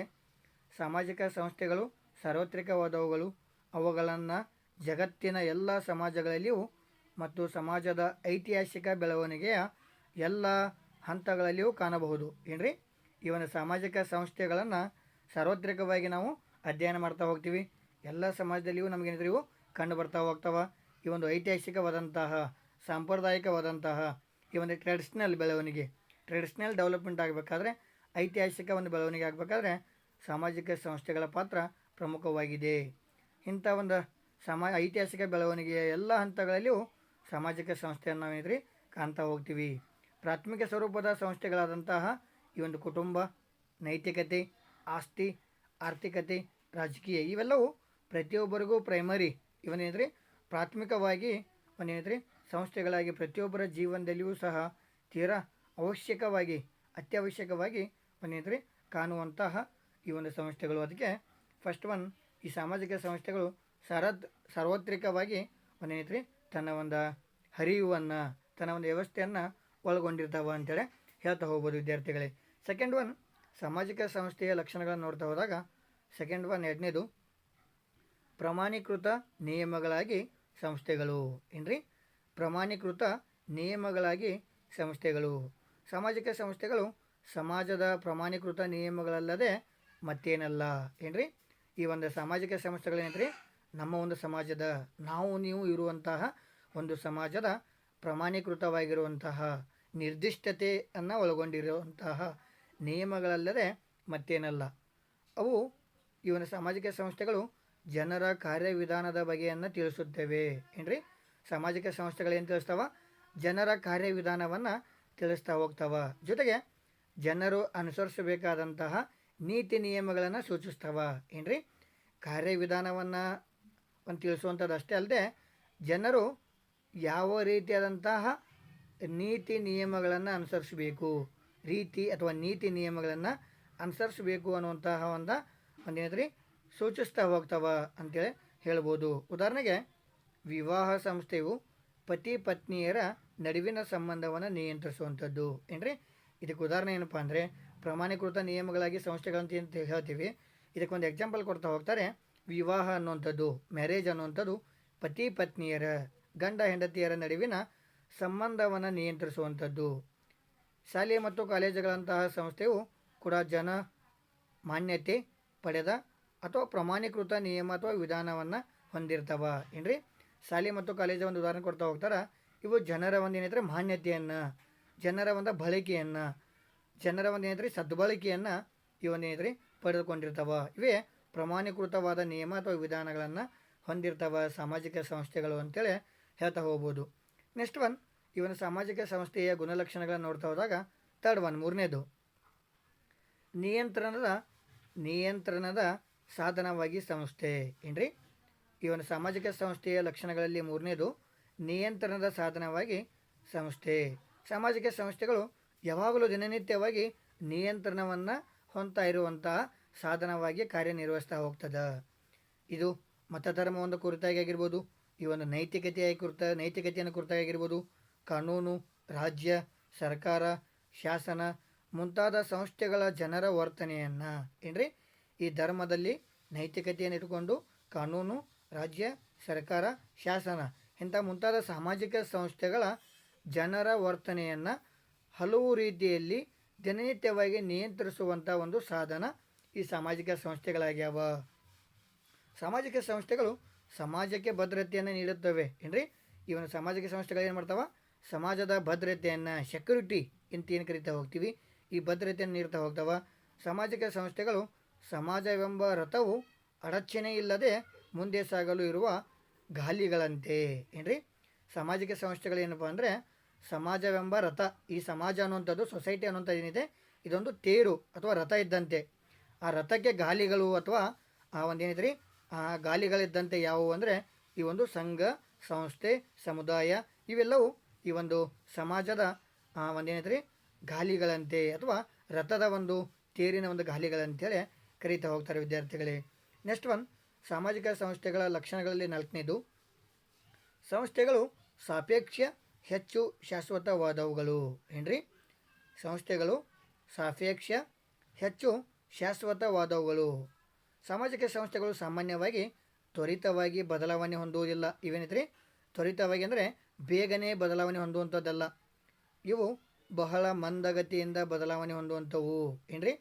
ಸಾಮಾಜಿಕ ಸಂಸ್ಥೆಗಳು ಸಾರ್ವತ್ರಿಕವಾದವುಗಳು, ಅವುಗಳನ್ನು ಜಗತ್ತಿನ ಎಲ್ಲ ಸಮಾಜಗಳಲ್ಲಿಯೂ ಮತ್ತು ಸಮಾಜದ ಐತಿಹಾಸಿಕ ಬೆಳವಣಿಗೆಯ ಎಲ್ಲ ಹಂತಗಳಲ್ಲಿಯೂ ಕಾಣಬಹುದು. ಏನ್ರಿ ಈ ಒಂದು ಸಾಮಾಜಿಕ ಸಂಸ್ಥೆಗಳನ್ನು ಸಾರ್ವತ್ರಿಕವಾಗಿ ನಾವು ಅಧ್ಯಯನ ಮಾಡ್ತಾ ಹೋಗ್ತೀವಿ. ಎಲ್ಲ ಸಮಾಜದಲ್ಲಿಯೂ ನಮಗೇನಿದ್ರೆ ಇವು ಕಂಡು ಬರ್ತಾ ಹೋಗ್ತಾವ. ಈ ಒಂದು ಐತಿಹಾಸಿಕವಾದಂತಹ, ಸಾಂಪ್ರದಾಯಿಕವಾದಂತಹ ಈ ಒಂದು ಟ್ರೆಡಿಷ್ನಲ್ ಬೆಳವಣಿಗೆ ಟ್ರೆಡಿಷ್ನಲ್ ಡೆವಲಪ್ಮೆಂಟ್ ಆಗಬೇಕಾದ್ರೆ, ಐತಿಹಾಸಿಕ ಒಂದು ಬೆಳವಣಿಗೆ ಆಗಬೇಕಾದ್ರೆ ಸಾಮಾಜಿಕ ಸಂಸ್ಥೆಗಳ ಪಾತ್ರ ಪ್ರಮುಖವಾಗಿದೆ. ಇಂಥ ಒಂದು ಐತಿಹಾಸಿಕ ಬೆಳವಣಿಗೆಯ ಎಲ್ಲ ಹಂತಗಳಲ್ಲಿಯೂ ಸಾಮಾಜಿಕ ಸಂಸ್ಥೆಯನ್ನು ನಾವೇನ್ರಿ ಕಾಣ್ತಾ ಹೋಗ್ತೀವಿ. ಪ್ರಾಥಮಿಕ ಸ್ವರೂಪದ ಸಂಸ್ಥೆಗಳಾದಂತಹ ಈ ಒಂದು ಕುಟುಂಬ, ನೈತಿಕತೆ, ಆಸ್ತಿ, ಆರ್ಥಿಕತೆ, ರಾಜಕೀಯ ಇವೆಲ್ಲವೂ ಪ್ರತಿಯೊಬ್ಬರಿಗೂ ಪ್ರೈಮರಿ ಇವನೇನ್ರಿ ಪ್ರಾಥಮಿಕವಾಗಿ ಒಂದೇನೈತ್ರಿ ಸಂಸ್ಥೆಗಳಾಗಿ ಪ್ರತಿಯೊಬ್ಬರ ಜೀವನದಲ್ಲಿಯೂ ಸಹ ತೀರಾ ಅವಶ್ಯಕವಾಗಿ ಅತ್ಯವಶ್ಯಕವಾಗಿ ಒಂದೇನೈತ್ರಿ ಕಾಣುವಂತಹ ಈ ಒಂದು ಸಂಸ್ಥೆಗಳು. ಅದಕ್ಕೆ ಫಸ್ಟ್ ಒನ್ ಈ ಸಾಮಾಜಿಕ ಸಂಸ್ಥೆಗಳು ಸಾರ್ವತ್ರಿಕವಾಗಿ ಒಂದೇನೈತ್ರಿ ತನ್ನ ಒಂದು ಹರಿವನ್ನು ತನ್ನ ಒಂದು ವ್ಯವಸ್ಥೆಯನ್ನು ಒಳಗೊಂಡಿರ್ತಾವೆ ಅಂತೇಳಿ ಹೇಳ್ತಾ ಹೋಗ್ಬೋದು ವಿದ್ಯಾರ್ಥಿಗಳೇ. ಸೆಕೆಂಡ್ ಒನ್ ಸಾಮಾಜಿಕ ಸಂಸ್ಥೆಯ ಲಕ್ಷಣಗಳನ್ನು ನೋಡ್ತಾ ಹೋದಾಗ ಸೆಕೆಂಡ್ ಒನ್ ಎರಡನೇದು ಪ್ರಮಾಣೀಕೃತ ನಿಯಮಗಳಾಗಿ ಸಂಸ್ಥೆಗಳು ಏನ್ರಿ ಪ್ರಮಾಣೀಕೃತ ನಿಯಮಗಳಾಗಿ ಸಂಸ್ಥೆಗಳು. ಸಾಮಾಜಿಕ ಸಂಸ್ಥೆಗಳು ಸಮಾಜದ ಪ್ರಮಾಣೀಕೃತ ನಿಯಮಗಳಲ್ಲದೆ ಮತ್ತೇನಲ್ಲ ಏನ್ರಿ. ಈ ಒಂದು ಸಾಮಾಜಿಕ ಸಂಸ್ಥೆಗಳೇನಂತ್ರಿ ನಮ್ಮ ಒಂದು ಸಮಾಜದ ನಾವು ನೀವು ಇರುವಂತಹ ಒಂದು ಸಮಾಜದ ಪ್ರಮಾಣೀಕೃತವಾಗಿರುವಂತಹ ನಿರ್ದಿಷ್ಟತೆಯನ್ನು ಒಳಗೊಂಡಿರುವಂತಹ ನಿಯಮಗಳಲ್ಲದೆ ಮತ್ತೇನಲ್ಲ. ಅವು ಈ ಒಂದು ಸಾಮಾಜಿಕ ಸಂಸ್ಥೆಗಳು ಜನರ ಕಾರ್ಯವಿಧಾನದ ಬಗೆಯನ್ನು ತಿಳಿಸುತ್ತವೆ ಏನ್ರಿ. ಸಾಮಾಜಿಕ ಸಂಸ್ಥೆಗಳು ಏನು ತಿಳಿಸ್ತಾವ? ಜನರ ಕಾರ್ಯವಿಧಾನವನ್ನು ತಿಳಿಸ್ತಾ ಹೋಗ್ತಾವ. ಜೊತೆಗೆ ಜನರು ಅನುಸರಿಸಬೇಕಾದಂತಹ ನೀತಿ ನಿಯಮಗಳನ್ನು ಸೂಚಿಸ್ತಾವ ಏನ್ರಿ. ಕಾರ್ಯವಿಧಾನವನ್ನು ತಿಳಿಸುವಂಥದ್ದು ಅಷ್ಟೇ ಅಲ್ಲದೆ ಜನರು ಯಾವ ರೀತಿಯಾದಂತಹ ನೀತಿ ನಿಯಮಗಳನ್ನು ಅನುಸರಿಸಬೇಕು, ರೀತಿ ಅಥವಾ ನೀತಿ ನಿಯಮಗಳನ್ನು ಅನುಸರಿಸಬೇಕು ಅನ್ನುವಂತಹ ಒಂದೇನೈತ್ರಿ ಸೂಚಿಸ್ತಾ ಹೋಗ್ತಾವ ಅಂತೇಳಿ ಹೇಳ್ಬೋದು. ಉದಾಹರಣೆಗೆ ವಿವಾಹ ಸಂಸ್ಥೆಯು ಪತಿ ಪತ್ನಿಯರ ನಡುವಿನ ಸಂಬಂಧವನ್ನು ನಿಯಂತ್ರಿಸುವಂಥದ್ದು ಏನ್ರಿ. ಇದಕ್ಕೆ ಉದಾಹರಣೆ ಏನಪ್ಪ ಅಂದರೆ ಪ್ರಮಾಣೀಕೃತ ನಿಯಮಗಳಾಗಿ ಸಂಸ್ಥೆಗಳಂತ ಅಂತ ಹೇಳ್ತೀವಿ. ಇದಕ್ಕೊಂದು ಎಕ್ಸಾಂಪಲ್ ಕೊಡ್ತಾ ಹೋಗ್ತಾರೆ. ವಿವಾಹ ಅನ್ನುವಂಥದ್ದು, ಮ್ಯಾರೇಜ್ ಅನ್ನುವಂಥದ್ದು ಪತಿ ಪತ್ನಿಯರ ಗಂಡ ಹೆಂಡತಿಯರ ನಡುವಿನ ಸಂಬಂಧವನ್ನು ನಿಯಂತ್ರಿಸುವಂಥದ್ದು. ಶಾಲೆ ಮತ್ತು ಕಾಲೇಜುಗಳಂತಹ ಸಂಸ್ಥೆಯು ಕೂಡ ಜನ ಮಾನ್ಯತೆ ಪಡೆದ ಅಥವಾ ಪ್ರಮಾಣೀಕೃತ ನಿಯಮ ಅಥವಾ ವಿಧಾನವನ್ನು ಹೊಂದಿರ್ತಾವ ಏನ್ರಿ. ಶಾಲೆ ಮತ್ತು ಕಾಲೇಜು ಒಂದು ಉದಾಹರಣೆ ಕೊಡ್ತಾ ಹೋಗ್ತಾರೆ. ಇವು ಜನರ ಒಂದು ಏನೈತ್ರಿ ಮಾನ್ಯತೆಯನ್ನು, ಜನರ ಒಂದು ಬಳಕೆಯನ್ನು, ಜನರ ಒಂದು ಏನೈತ್ರಿ ಸದ್ಬಳಕೆಯನ್ನು ಇವನ್ನೇನೈತ್ರಿ ಪಡೆದುಕೊಂಡಿರ್ತಾವ. ಇವೇ ಪ್ರಮಾಣೀಕೃತವಾದ ನಿಯಮ ಅಥವಾ ವಿಧಾನಗಳನ್ನು ಹೊಂದಿರ್ತಾವ ಸಾಮಾಜಿಕ ಸಂಸ್ಥೆಗಳು ಅಂತೇಳಿ ಹೇಳ್ತಾ ಹೋಗ್ಬೋದು. ನೆಕ್ಸ್ಟ್ ಒನ್ ಈ ಒಂದು ಸಾಮಾಜಿಕ ಸಂಸ್ಥೆಯ ಗುಣಲಕ್ಷಣಗಳನ್ನು ನೋಡ್ತಾ ಹೋದಾಗ ಥರ್ಡ್ ಒನ್ ಮೂರನೇದು ನಿಯಂತ್ರಣದ ಸಾಧನವಾಗಿ ಸಂಸ್ಥೆ ಏನ್ರಿ. ಈ ಒಂದು ಸಾಮಾಜಿಕ ಸಂಸ್ಥೆಯ ಲಕ್ಷಣಗಳಲ್ಲಿ ಮೂರನೇದು ನಿಯಂತ್ರಣದ ಸಾಧನವಾಗಿ ಸಂಸ್ಥೆ. ಸಾಮಾಜಿಕ ಸಂಸ್ಥೆಗಳು ಯಾವಾಗಲೂ ದಿನನಿತ್ಯವಾಗಿ ನಿಯಂತ್ರಣವನ್ನು ಹೊಂದ್ತಾ ಇರುವಂತಹ ಸಾಧನವಾಗಿ ಕಾರ್ಯನಿರ್ವಹಿಸ್ತಾ ಹೋಗ್ತದೆ. ಇದು ಮತಧರ್ಮವನ್ನು ಕುರಿತಾಗಿ ಆಗಿರ್ಬೋದು, ಈ ಒಂದು ನೈತಿಕತೆಯನ್ನು ಕುರಿತಾಗಿ ಆಗಿರ್ಬೋದು, ಕಾನೂನು, ರಾಜ್ಯ, ಸರ್ಕಾರ, ಶಾಸನ ಮುಂತಾದ ಸಂಸ್ಥೆಗಳ ಜನರ ವರ್ತನೆಯನ್ನು ಏನ್ರಿ ಈ ಧರ್ಮದಲ್ಲಿ ನೈತಿಕತೆಯನ್ನು ಇಟ್ಟುಕೊಂಡು ಕಾನೂನು, ರಾಜ್ಯ, ಸರ್ಕಾರ, ಶಾಸನ ಇಂಥ ಮುಂತಾದ ಸಾಮಾಜಿಕ ಸಂಸ್ಥೆಗಳ ಜನರ ವರ್ತನೆಯನ್ನು ಹಲವು ರೀತಿಯಲ್ಲಿ ದಿನನಿತ್ಯವಾಗಿ ನಿಯಂತ್ರಿಸುವಂಥ ಒಂದು ಸಾಧನ ಈ ಸಾಮಾಜಿಕ ಸಂಸ್ಥೆಗಳಾಗ್ಯಾವ. ಸಾಮಾಜಿಕ ಸಂಸ್ಥೆಗಳು ಸಮಾಜಕ್ಕೆ ಭದ್ರತೆಯನ್ನು ನೀಡುತ್ತವೆ ಏನ್ರಿ. ಈ ಒಂದು ಸಾಮಾಜಿಕ ಸಂಸ್ಥೆಗಳು ಏನು ಮಾಡ್ತಾವ? ಸಮಾಜದ ಭದ್ರತೆಯನ್ನು ಸೆಕ್ಯೂರಿಟಿ ಅಂತ ಏನು ಕರಿತಾ ಹೋಗ್ತೀವಿ, ಈ ಭದ್ರತೆಯನ್ನು ನೀಡ್ತಾ ಹೋಗ್ತಾವ. ಸಾಮಾಜಿಕ ಸಂಸ್ಥೆಗಳು ಸಮಾಜವೆಂಬ ರಥವು ಅಡಚಣೆ ಇಲ್ಲದೆ ಮುಂದೆ ಸಾಗಲು ಇರುವ ಗಾಲಿಗಳಂತೆ ಏನ್ರಿ. ಸಾಮಾಜಿಕ ಸಂಸ್ಥೆಗಳು ಏನಪ್ಪ ಅಂದರೆ ಸಮಾಜವೆಂಬ ರಥ, ಈ ಸಮಾಜ ಅನ್ನುವಂಥದ್ದು ಸೊಸೈಟಿ ಅನ್ನುವಂಥದ್ದು ಏನಿದೆ ಇದೊಂದು ತೇರು ಅಥವಾ ರಥ ಇದ್ದಂತೆ. ಆ ರಥಕ್ಕೆ ಗಾಲಿಗಳು ಅಥವಾ ಆ ಒಂದೇನಿದ್ರಿ ಆ ಗಾಲಿಗಳಿದ್ದಂತೆ ಯಾವುವು ಅಂದರೆ ಈ ಒಂದು ಸಂಘ, ಸಂಸ್ಥೆ, ಸಮುದಾಯ ಇವೆಲ್ಲವೂ ಈ ಒಂದು ಸಮಾಜದ ಒಂದೇನೈತ್ರಿ ಗಾಲಿಗಳಂತೆ ಅಥವಾ ರಥದ ಒಂದು ತೇರಿನ ಒಂದು ಗಾಲಿಗಳಂತೇಳಿ ಕರೀತಾ ಹೋಗ್ತಾರೆ ವಿದ್ಯಾರ್ಥಿಗಳೇ. ನೆಕ್ಸ್ಟ್ ಒನ್ ಸಾಮಾಜಿಕ ಸಂಸ್ಥೆಗಳ ಲಕ್ಷಣಗಳಲ್ಲಿ ನಾಲ್ಕನೇದು ಸಂಸ್ಥೆಗಳು ಸಾಪೇಕ್ಷ ಹೆಚ್ಚು ಶಾಶ್ವತವಾದವುಗಳು ಏನ್ರಿ. ಸಂಸ್ಥೆಗಳು ಸಾಪೇಕ್ಷ ಹೆಚ್ಚು ಶಾಶ್ವತವಾದವುಗಳು. ಸಾಮಾಜಿಕ ಸಂಸ್ಥೆಗಳು ಸಾಮಾನ್ಯವಾಗಿ ತ್ವರಿತವಾಗಿ ಬದಲಾವಣೆ ಹೊಂದುವುದಿಲ್ಲ. ಇವೇನಿದ್ರಿ ತ್ವರಿತವಾಗಿ ಅಂದರೆ ಬೇಗನೆ ಬದಲಾವಣೆ ಹೊಂದುವಂಥದ್ದಲ್ಲ. ಇವು ಬಹಳ ಮಂದಗತಿಯಿಂದ ಬದಲಾವಣೆ ಹೊಂದುವಂಥವು ಏನ್ರಿ.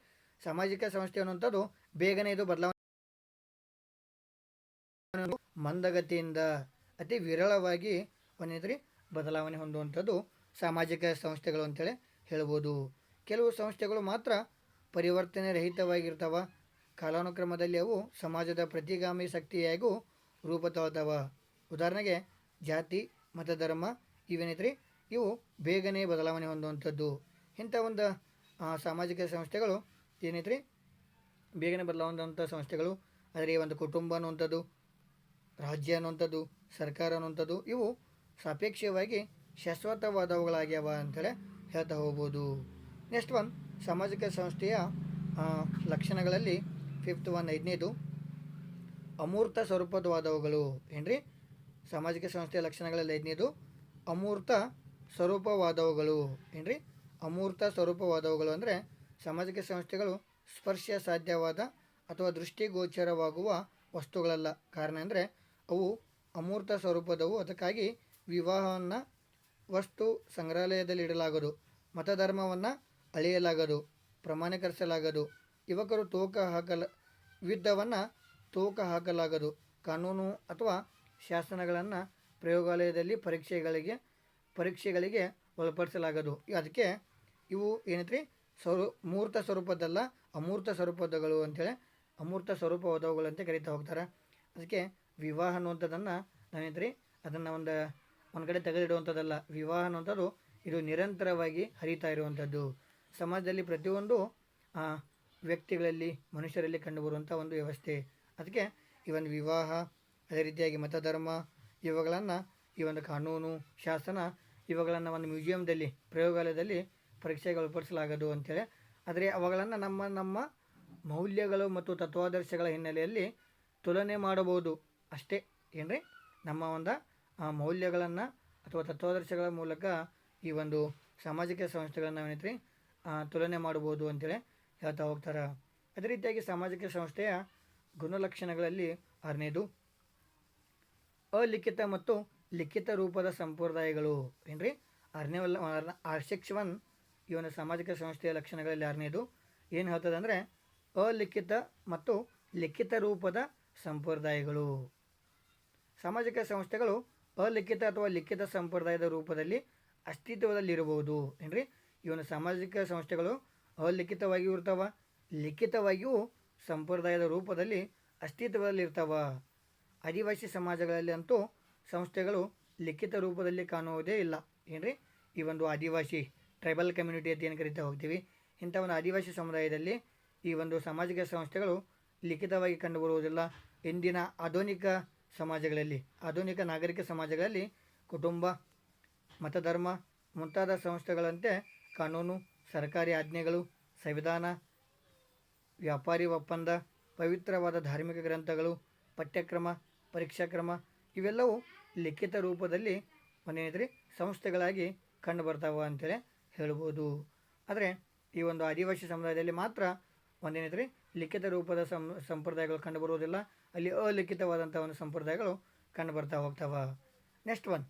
ಸಾಮಾಜಿಕ ಸಂಸ್ಥೆ ಅನ್ನುವಂಥದ್ದು ಬೇಗನೆ ಇದು ಬದಲಾವಣೆ ಮಂದಗತಿಯಿಂದ ಅತಿ ವಿರಳವಾಗಿ ಒಂದೇನ್ರಿ ಬದಲಾವಣೆ ಹೊಂದುವಂಥದ್ದು ಸಾಮಾಜಿಕ ಸಂಸ್ಥೆಗಳು ಅಂತೇಳಿ ಹೇಳ್ಬೋದು. ಕೆಲವು ಸಂಸ್ಥೆಗಳು ಮಾತ್ರ ಪರಿವರ್ತನೆ ರಹಿತವಾಗಿರ್ತಾವ. ಕಾಲಾನುಕ್ರಮದಲ್ಲಿ ಅವು ಸಮಾಜದ ಪ್ರತಿಗಾಮಿ ಶಕ್ತಿಯಾಗೂ ರೂಪ ತಾಳ್ತಾವ. ಉದಾಹರಣೆಗೆ ಜಾತಿ, ಮತ, ಧರ್ಮ ಇವೇನೈತ್ರಿ, ಇವು ಬೇಗನೆ ಬದಲಾವಣೆ ಹೊಂದುವಂಥದ್ದು. ಇಂಥ ಒಂದು ಸಾಮಾಜಿಕ ಸಂಸ್ಥೆಗಳು ಏನೈತ್ರಿ, ಬೇಗನೆ ಬದಲಾವಂಥ ಸಂಸ್ಥೆಗಳು. ಆದರೆ ಒಂದು ಕುಟುಂಬ ಅನ್ನುವಂಥದ್ದು, ರಾಜ್ಯ ಅನ್ನುವಂಥದ್ದು, ಸರ್ಕಾರ ಅನ್ನುವಂಥದ್ದು ಇವು ಸಾಪೇಕ್ಷವಾಗಿ ಶಾಶ್ವತವಾದವುಗಳಾಗ್ಯಾವ ಅಂತೇಳಿ ಹೇಳ್ತಾ ಹೋಗ್ಬೋದು. ನೆಕ್ಸ್ಟ್ ಒನ್, ಸಾಮಾಜಿಕ ಸಂಸ್ಥೆಯ ಲಕ್ಷಣಗಳಲ್ಲಿ ಫಿಫ್ತ್ ಒನ್, 5ನೇದು ಅಮೂರ್ತ ಸ್ವರೂಪವಾದವುಗಳು. ಏನ್ರಿ, ಸಾಮಾಜಿಕ ಸಂಸ್ಥೆಯ ಲಕ್ಷಣಗಳಲ್ಲಿ 5ನೇದು ಅಮೂರ್ತ ಸ್ವರೂಪವಾದವುಗಳು. ಏನ್ರಿ, ಅಮೂರ್ತ ಸ್ವರೂಪವಾದವುಗಳು ಅಂದರೆ ಸಾಮಾಜಿಕ ಸಂಸ್ಥೆಗಳು ಸ್ಪರ್ಶ ಸಾಧ್ಯವಾದ ಅಥವಾ ದೃಷ್ಟಿಗೋಚರವಾಗುವ ವಸ್ತುಗಳಲ್ಲ. ಕಾರಣ ಅಂದರೆ ಅವು ಅಮೂರ್ತ ಸ್ವರೂಪದವು. ಅದಕ್ಕಾಗಿ ವಿವಾಹವನ್ನು ವಸ್ತು ಸಂಗ್ರಹಾಲಯದಲ್ಲಿ ಇಡಲಾಗದು, ಮತಧರ್ಮವನ್ನು ಅಳೆಯಲಾಗದು, ಪ್ರಮಾಣೀಕರಿಸಲಾಗದು, ಯುವಕರು ಯುದ್ಧವನ್ನು ತೂಕ ಹಾಕಲಾಗದು, ಕಾನೂನು ಅಥವಾ ಶಾಸನಗಳನ್ನು ಪ್ರಯೋಗಾಲಯದಲ್ಲಿ ಪರೀಕ್ಷೆಗಳಿಗೆ ಒಳಪಡಿಸಲಾಗದು. ಅದಕ್ಕೆ ಇವು ಏನೈತ್ರಿ, ಮೂರ್ತ ಸ್ವರೂಪದಲ್ಲ, ಅಮೂರ್ತ ಸ್ವರೂಪದಗಳು ಅಂತೇಳಿ ಅಮೂರ್ತ ಸ್ವರೂಪವಾದವುಗಳು ಅಂತ ಕರೀತಾ ಹೋಗ್ತಾರೆ. ಅದಕ್ಕೆ ವಿವಾಹ ಅನ್ನುವಂಥದ್ದನ್ನು ನಾವೇನೈತ್ರಿ, ಅದನ್ನು ಒಂದು ಕಡೆ ತೆಗೆದಿಡುವಂಥದ್ದಲ್ಲ. ವಿವಾಹ ಅನ್ನುವಂಥದ್ದು ಇದು ನಿರಂತರವಾಗಿ ಹರಿತಾ ಇರುವಂಥದ್ದು. ಸಮಾಜದಲ್ಲಿ ಪ್ರತಿಯೊಂದು ವ್ಯಕ್ತಿಗಳಲ್ಲಿ, ಮನುಷ್ಯರಲ್ಲಿ ಕಂಡುಬರುವಂಥ ಒಂದು ವ್ಯವಸ್ಥೆ. ಅದಕ್ಕೆ ಈ ಒಂದು ವಿವಾಹ, ಅದೇ ರೀತಿಯಾಗಿ ಮತಧರ್ಮ ಇವುಗಳನ್ನು, ಈ ಒಂದು ಕಾನೂನು, ಶಾಸನ ಇವುಗಳನ್ನು ಒಂದು ಮ್ಯೂಸಿಯಂದಲ್ಲಿ, ಪ್ರಯೋಗಾಲಯದಲ್ಲಿ ಪರೀಕ್ಷೆಗೆ ಒಳಪಡಿಸಲಾಗದು ಅಂಥೇಳಿ. ಆದರೆ ಅವುಗಳನ್ನು ನಮ್ಮ ಮೌಲ್ಯಗಳು ಮತ್ತು ತತ್ವಾದರ್ಶಗಳ ಹಿನ್ನೆಲೆಯಲ್ಲಿ ತುಲನೆ ಮಾಡಬಹುದು ಅಷ್ಟೇ. ಏನ್ರಿ, ನಮ್ಮ ಒಂದು ಮೌಲ್ಯಗಳನ್ನು ಅಥವಾ ತತ್ವಾದರ್ಶಗಳ ಮೂಲಕ ಈ ಒಂದು ಸಾಮಾಜಿಕ ಸಂಸ್ಥೆಗಳನ್ನು ಏನೈತ್ರಿ ತುಲನೆ ಮಾಡ್ಬೋದು ಅಂತೇಳಿ ಹೇಳ್ತಾ ಹೋಗ್ತಾರೆ. ಅದೇ ರೀತಿಯಾಗಿ ಸಾಮಾಜಿಕ ಸಂಸ್ಥೆಯ ಗುಣಲಕ್ಷಣಗಳಲ್ಲಿ 6ನೇದು ಅಲಿಖಿತ ಮತ್ತು ಲಿಖಿತ ರೂಪದ ಸಂಪ್ರದಾಯಗಳು. ಏನ್ರಿ, 6ನೇ ಈ ಒಂದು ಸಾಮಾಜಿಕ ಸಂಸ್ಥೆಯ ಲಕ್ಷಣಗಳಲ್ಲಿ 6ನೇದು ಏನು ಹೇಳ್ತದೆ ಅಂದರೆ ಅಲಿಖಿತ ಮತ್ತು ಲಿಖಿತ ರೂಪದ ಸಂಪ್ರದಾಯಗಳು. ಸಾಮಾಜಿಕ ಸಂಸ್ಥೆಗಳು ಅಲಿಖಿತ ಅಥವಾ ಲಿಖಿತ ಸಂಪ್ರದಾಯದ ರೂಪದಲ್ಲಿ ಅಸ್ತಿತ್ವದಲ್ಲಿರಬಹುದು. ಏನ್ರಿ, ಈ ಒಂದು ಸಾಮಾಜಿಕ ಸಂಸ್ಥೆಗಳು ಅಲಿಖಿತವಾಗಿಯೂ ಇರ್ತಾವ, ಲಿಖಿತವಾಗಿಯೂ ಸಂಪ್ರದಾಯದ ರೂಪದಲ್ಲಿ ಅಸ್ತಿತ್ವದಲ್ಲಿರ್ತಾವ. ಆದಿವಾಸಿ ಸಮಾಜಗಳಲ್ಲಿ ಅಂತೂ ಸಂಸ್ಥೆಗಳು ಲಿಖಿತ ರೂಪದಲ್ಲಿ ಕಾಣುವುದೇ ಇಲ್ಲ. ಏನ್ರಿ, ಈ ಒಂದು ಆದಿವಾಸಿ ಟ್ರೈಬಲ್ ಕಮ್ಯುನಿಟಿ ಅಂತ ಏನು ಕರಿತಾ ಹೋಗ್ತೀವಿ, ಇಂಥ ಒಂದು ಆದಿವಾಸಿ ಸಮುದಾಯದಲ್ಲಿ ಈ ಒಂದು ಸಾಮಾಜಿಕ ಸಂಸ್ಥೆಗಳು ಲಿಖಿತವಾಗಿ ಕಂಡುಬರುವುದಿಲ್ಲ. ಇಂದಿನ ಆಧುನಿಕ ಸಮಾಜಗಳಲ್ಲಿ, ಆಧುನಿಕ ನಾಗರಿಕ ಸಮಾಜಗಳಲ್ಲಿ ಕುಟುಂಬ, ಮತಧರ್ಮ ಮುಂತಾದ ಸಂಸ್ಥೆಗಳಂತೆ ಕಾನೂನು, ಸರ್ಕಾರಿ ಆಜ್ಞೆಗಳು, ಸಂವಿಧಾನ, ವ್ಯಾಪಾರಿ ಒಪ್ಪಂದ, ಪವಿತ್ರವಾದ ಧಾರ್ಮಿಕ ಗ್ರಂಥಗಳು, ಪಠ್ಯಕ್ರಮ, ಪರೀಕ್ಷಾಕ್ರಮ ಇವೆಲ್ಲವೂ ಲಿಖಿತ ರೂಪದಲ್ಲಿ ಒಂದೇನೈತ್ರಿ ಸಂಸ್ಥೆಗಳಾಗಿ ಕಂಡು ಬರ್ತಾವ ಅಂತೇಳಿ ಹೇಳ್ಬೋದು. ಆದರೆ ಈ ಒಂದು ಆದಿವಾಸಿ ಸಮುದಾಯದಲ್ಲಿ ಮಾತ್ರ ಒಂದೇನೈತ್ರಿ ಲಿಖಿತ ರೂಪದ ಸಂಪ್ರದಾಯಗಳು ಕಂಡುಬರುವುದಿಲ್ಲ. ಅಲ್ಲಿ ಅಲಿಖಿತವಾದಂಥ ಒಂದು ಸಂಪ್ರದಾಯಗಳು ಕಂಡು ಬರ್ತಾ ಹೋಗ್ತಾವ. ನೆಕ್ಸ್ಟ್ ಒನ್,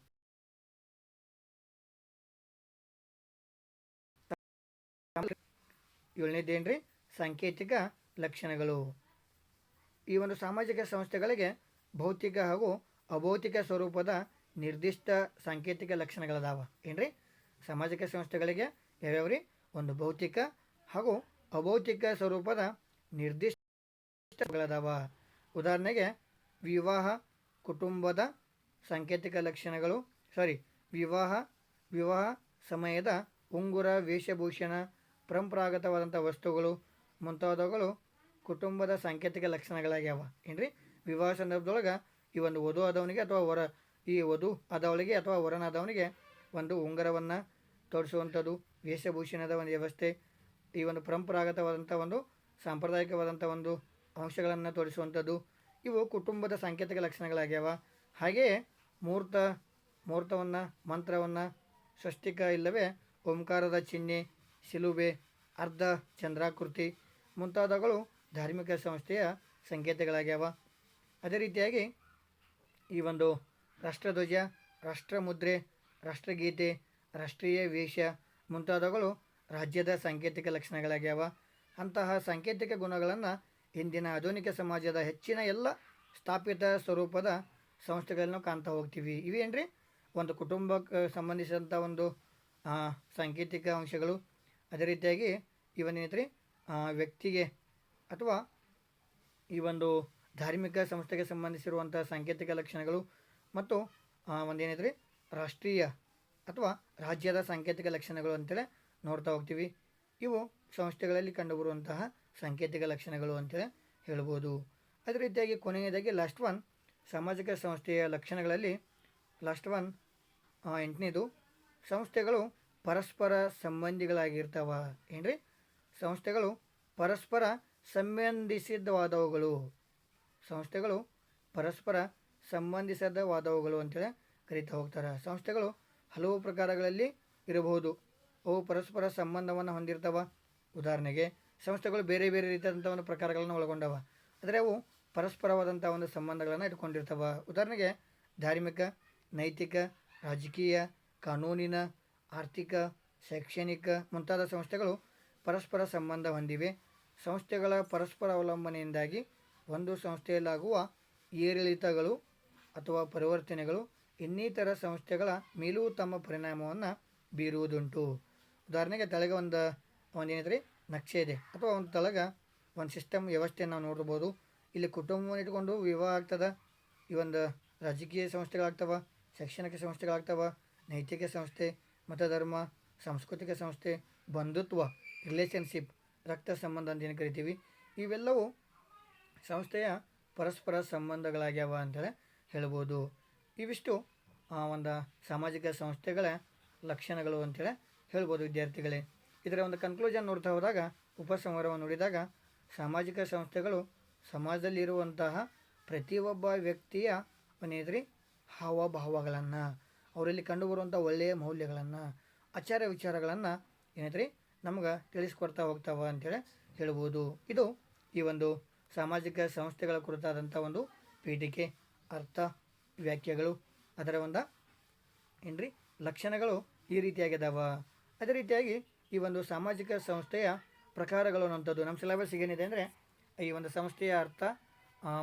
7ನೇದೇನ್ರಿ ಸಾಂಕೇತಿಕ ಲಕ್ಷಣಗಳು. ಈ ಒಂದು ಸಾಮಾಜಿಕ ಸಂಸ್ಥೆಗಳಿಗೆ ಭೌತಿಕ ಹಾಗೂ ಅಭೌತಿಕ ಸ್ವರೂಪದ ನಿರ್ದಿಷ್ಟ ಸಾಂಕೇತಿಕ ಲಕ್ಷಣಗಳದಾವ. ಏನ್ರಿ, ಸಾಮಾಜಿಕ ಸಂಸ್ಥೆಗಳಿಗೆ ಯಾವ್ಯಾವ್ರಿ, ಒಂದು ಭೌತಿಕ ಹಾಗೂ ಅಭೌತಿಕ ಸ್ವರೂಪದ ನಿರ್ದಿಷ್ಟಗಳದಾವ. ಉದಾಹರಣೆಗೆ ವಿವಾಹ, ಕುಟುಂಬದ ಸಾಂಕೇತಿಕ ಲಕ್ಷಣಗಳು, ವಿವಾಹ ಸಮಯದ ಉಂಗುರ, ವೇಷಭೂಷಣ, ಪರಂಪರಾಗತವಾದಂಥ ವಸ್ತುಗಳು ಮುಂತಾದವುಗಳು ಕುಟುಂಬದ ಸಾಂಕೇತಿಕ ಲಕ್ಷಣಗಳಾಗ್ಯಾವ. ಏನ್ರಿ, ವಿವಾಹ ಸಂದರ್ಭದೊಳಗೆ ಈ ಒಂದು ವಧು ಆದವನಿಗೆ ಅಥವಾ ಈ ವಧು ಆದವಳಿಗೆ ಅಥವಾ ವರನಾದವನಿಗೆ ಒಂದು ಉಂಗುರವನ್ನು ತೊಡಿಸುವಂಥದ್ದು, ವೇಷಭೂಷಣದ ಒಂದು ವ್ಯವಸ್ಥೆ, ಈ ಒಂದು ಪರಂಪರಾಗತವಾದಂಥ ಒಂದು ಸಾಂಪ್ರದಾಯಿಕವಾದಂಥ ಒಂದು ಅಂಶಗಳನ್ನು ತೋರಿಸುವಂಥದ್ದು ಇವು ಕುಟುಂಬದ ಸಾಂಕೇತಿಕ ಲಕ್ಷಣಗಳಾಗ್ಯಾವ. ಹಾಗೆಯೇ ಮುಹೂರ್ತವನ್ನು, ಮಂತ್ರವನ್ನು, ಸ್ವಸ್ತಿಕ ಇಲ್ಲವೇ ಓಂಕಾರದ ಚಿಹ್ನೆ, ಶಿಲುಬೆ, ಅರ್ಧ ಚಂದ್ರಾಕೃತಿ ಮುಂತಾದವುಗಳು ಧಾರ್ಮಿಕ ಸಂಸ್ಥೆಯ ಸಂಕೇತಗಳಾಗ್ಯಾವ. ಅದೇ ರೀತಿಯಾಗಿ ಈ ಒಂದು ರಾಷ್ಟ್ರಧ್ವಜ, ರಾಷ್ಟ್ರಮುದ್ರೆ, ರಾಷ್ಟ್ರಗೀತೆ, ರಾಷ್ಟ್ರೀಯ ವೇಷ ಮುಂತಾದವುಗಳು ರಾಜ್ಯದ ಸಾಂಕೇತಿಕ ಲಕ್ಷಣಗಳಾಗ್ಯಾವ. ಅಂತಹ ಸಾಂಕೇತಿಕ ಗುಣಗಳನ್ನು ಇಂದಿನ ಆಧುನಿಕ ಸಮಾಜದ ಹೆಚ್ಚಿನ ಎಲ್ಲ ಸ್ಥಾಪಿತ ಸ್ವರೂಪದ ಸಂಸ್ಥೆಗಳನ್ನು ಕಾಣ್ತಾ ಹೋಗ್ತೀವಿ. ಇವೇನ್ರಿ ಒಂದು ಕುಟುಂಬಕ್ಕೆ ಸಂಬಂಧಿಸಿದಂಥ ಒಂದು ಸಾಂಕೇತಿಕ ಅಂಶಗಳು. ಅದೇ ರೀತಿಯಾಗಿ ಈ ಒಂದು ಏನೈತ್ರಿ ವ್ಯಕ್ತಿಗೆ ಅಥವಾ ಈ ಒಂದು ಧಾರ್ಮಿಕ ಸಂಸ್ಥೆಗೆ ಸಂಬಂಧಿಸಿರುವಂಥ ಸಾಂಕೇತಿಕ ಲಕ್ಷಣಗಳು ಮತ್ತು ಒಂದೇನೈತ್ರಿ ರಾಷ್ಟ್ರೀಯ ಅಥವಾ ರಾಜ್ಯದ ಸಾಂಕೇತಿಕ ಲಕ್ಷಣಗಳು ಅಂತೇಳಿ ನೋಡ್ತಾ ಹೋಗ್ತೀವಿ. ಇವು ಸಂಸ್ಥೆಗಳಲ್ಲಿ ಕಂಡುಬರುವಂತಹ ಸಾಂಕೇತಿಕ ಲಕ್ಷಣಗಳು ಅಂತೇಳಿ ಹೇಳ್ಬೋದು. ಅದೇ ರೀತಿಯಾಗಿ ಕೊನೆಯದಾಗಿ ಲಾಸ್ಟ್ ಒನ್ ಸಾಮಾಜಿಕ ಸಂಸ್ಥೆಯ ಲಕ್ಷಣಗಳಲ್ಲಿ ಲಾಸ್ಟ್ ಒನ್ 8ನೇದು ಸಂಸ್ಥೆಗಳು ಪರಸ್ಪರ ಸಂಬಂಧಿಗಳಾಗಿರ್ತಾವ. ಏನ್ರಿ ಸಂಸ್ಥೆಗಳು ಪರಸ್ಪರ ಸಂಬಂಧಿಸಿದವಾದವುಗಳು. ಸಂಸ್ಥೆಗಳು ಪರಸ್ಪರ ಸಂಬಂಧಿಸಿದವಾದವುಗಳು ಅಂತೇಳಿ ಕರೀತಾ ಹೋಗ್ತಾರೆ. ಸಂಸ್ಥೆಗಳು ಹಲವು ಪ್ರಕಾರಗಳಲ್ಲಿ ಇರಬಹುದು. ಅವು ಪರಸ್ಪರ ಸಂಬಂಧವನ್ನು ಹೊಂದಿರ್ತಾವ. ಉದಾಹರಣೆಗೆ ಸಂಸ್ಥೆಗಳು ಬೇರೆ ಬೇರೆ ರೀತಿಯಾದಂಥ ಒಂದು ಪ್ರಕಾರಗಳನ್ನು ಒಳಗೊಂಡವ, ಆದರೆ ಅವು ಪರಸ್ಪರವಾದಂಥ ಒಂದು ಸಂಬಂಧಗಳನ್ನು ಇಟ್ಕೊಂಡಿರ್ತಾವ. ಉದಾಹರಣೆಗೆ ಧಾರ್ಮಿಕ, ನೈತಿಕ, ರಾಜಕೀಯ, ಕಾನೂನಿನ, ಆರ್ಥಿಕ, ಶೈಕ್ಷಣಿಕ ಮುಂತಾದ ಸಂಸ್ಥೆಗಳು ಪರಸ್ಪರ ಸಂಬಂಧ ಹೊಂದಿವೆ. ಸಂಸ್ಥೆಗಳ ಪರಸ್ಪರ ಅವಲಂಬನೆಯಿಂದಾಗಿ ಒಂದು ಸಂಸ್ಥೆಯಲ್ಲಾಗುವ ಏರಿಳಿತಗಳು ಅಥವಾ ಪರಿವರ್ತನೆಗಳು ಇನ್ನಿತರ ಸಂಸ್ಥೆಗಳ ಮೇಲೂ ತಮ್ಮ ಪರಿಣಾಮವನ್ನು ಬೀರುವುದುಂಟು. ಉದಾಹರಣೆಗೆ ತಳಗೆ ಒಂದೇನಿದ್ರೆ ನಕ್ಷೆ ಇದೆ ಅಥವಾ ಒಂದು ತಳಗ ಒಂದು ಸಿಸ್ಟಮ್ ವ್ಯವಸ್ಥೆಯನ್ನು ನಾವು ನೋಡ್ಬೋದು. ಇಲ್ಲಿ ಕುಟುಂಬವನ್ನು ಇಟ್ಕೊಂಡು ವಿವಾಹ ಆಗ್ತದೆ. ಈ ಒಂದು ರಾಜಕೀಯ ಸಂಸ್ಥೆಗಳಾಗ್ತವೆ, ಶೈಕ್ಷಣಿಕ ಸಂಸ್ಥೆಗಳಾಗ್ತವೆ, ನೈತಿಕ ಸಂಸ್ಥೆ, ಮತಧರ್ಮ, ಸಾಂಸ್ಕೃತಿಕ ಸಂಸ್ಥೆ, ಬಂಧುತ್ವ, ರಿಲೇಷನ್ಶಿಪ್, ರಕ್ತ ಸಂಬಂಧ ಅಂತ ಏನು ಕರಿತೀವಿ. ಇವೆಲ್ಲವೂ ಸಂಸ್ಥೆಯ ಪರಸ್ಪರ ಸಂಬಂಧಗಳಾಗ್ಯಾವ ಅಂತೇಳಿ ಹೇಳ್ಬೋದು. ಇವಿಷ್ಟು ಒಂದು ಸಾಮಾಜಿಕ ಸಂಸ್ಥೆಗಳ ಲಕ್ಷಣಗಳು ಅಂತೇಳಿ ಹೇಳ್ಬೋದು ವಿದ್ಯಾರ್ಥಿಗಳೇ. ಇದರ ಒಂದು ಕನ್ಕ್ಲೂಷನ್ ನೋಡ್ತಾ ಹೋದಾಗ, ಉಪಸಂಹಾರವನ್ನು ನೋಡಿದಾಗ, ಸಾಮಾಜಿಕ ಸಂಸ್ಥೆಗಳು ಸಮಾಜದಲ್ಲಿರುವಂತಹ ಪ್ರತಿಯೊಬ್ಬ ವ್ಯಕ್ತಿಯ ಏನಿದ್ರಿ ಹಾವಭಾವಗಳನ್ನು, ಅವರಲ್ಲಿ ಕಂಡುಬರುವಂಥ ಒಳ್ಳೆಯ ಮೌಲ್ಯಗಳನ್ನು, ಆಚಾರ ವಿಚಾರಗಳನ್ನು ಏನೈತ್ರಿ ನಮ್ಗೆ ತಿಳಿಸ್ಕೊಡ್ತಾ ಹೋಗ್ತಾವ ಅಂತೇಳಿ ಹೇಳ್ಬೋದು. ಇದು ಈ ಒಂದು ಸಾಮಾಜಿಕ ಸಂಸ್ಥೆಗಳ ಕುರಿತಾದಂಥ ಒಂದು ಪೀಠಿಕೆ, ಅರ್ಥ, ವ್ಯಾಖ್ಯೆಗಳು, ಅದರ ಒಂದು ಏನ್ರಿ ಲಕ್ಷಣಗಳು ಈ ರೀತಿಯಾಗಿದ್ದಾವ. ಅದೇ ರೀತಿಯಾಗಿ ಈ ಒಂದು ಸಾಮಾಜಿಕ ಸಂಸ್ಥೆಯ ಪ್ರಕಾರಗಳು ಅನ್ನೋಂಥದ್ದು ನಮ್ಮ ಸಿಲೆಬಸ್ಸಿಗೆ ಏನಿದೆ ಅಂದರೆ ಈ ಒಂದು ಸಂಸ್ಥೆಯ ಅರ್ಥ,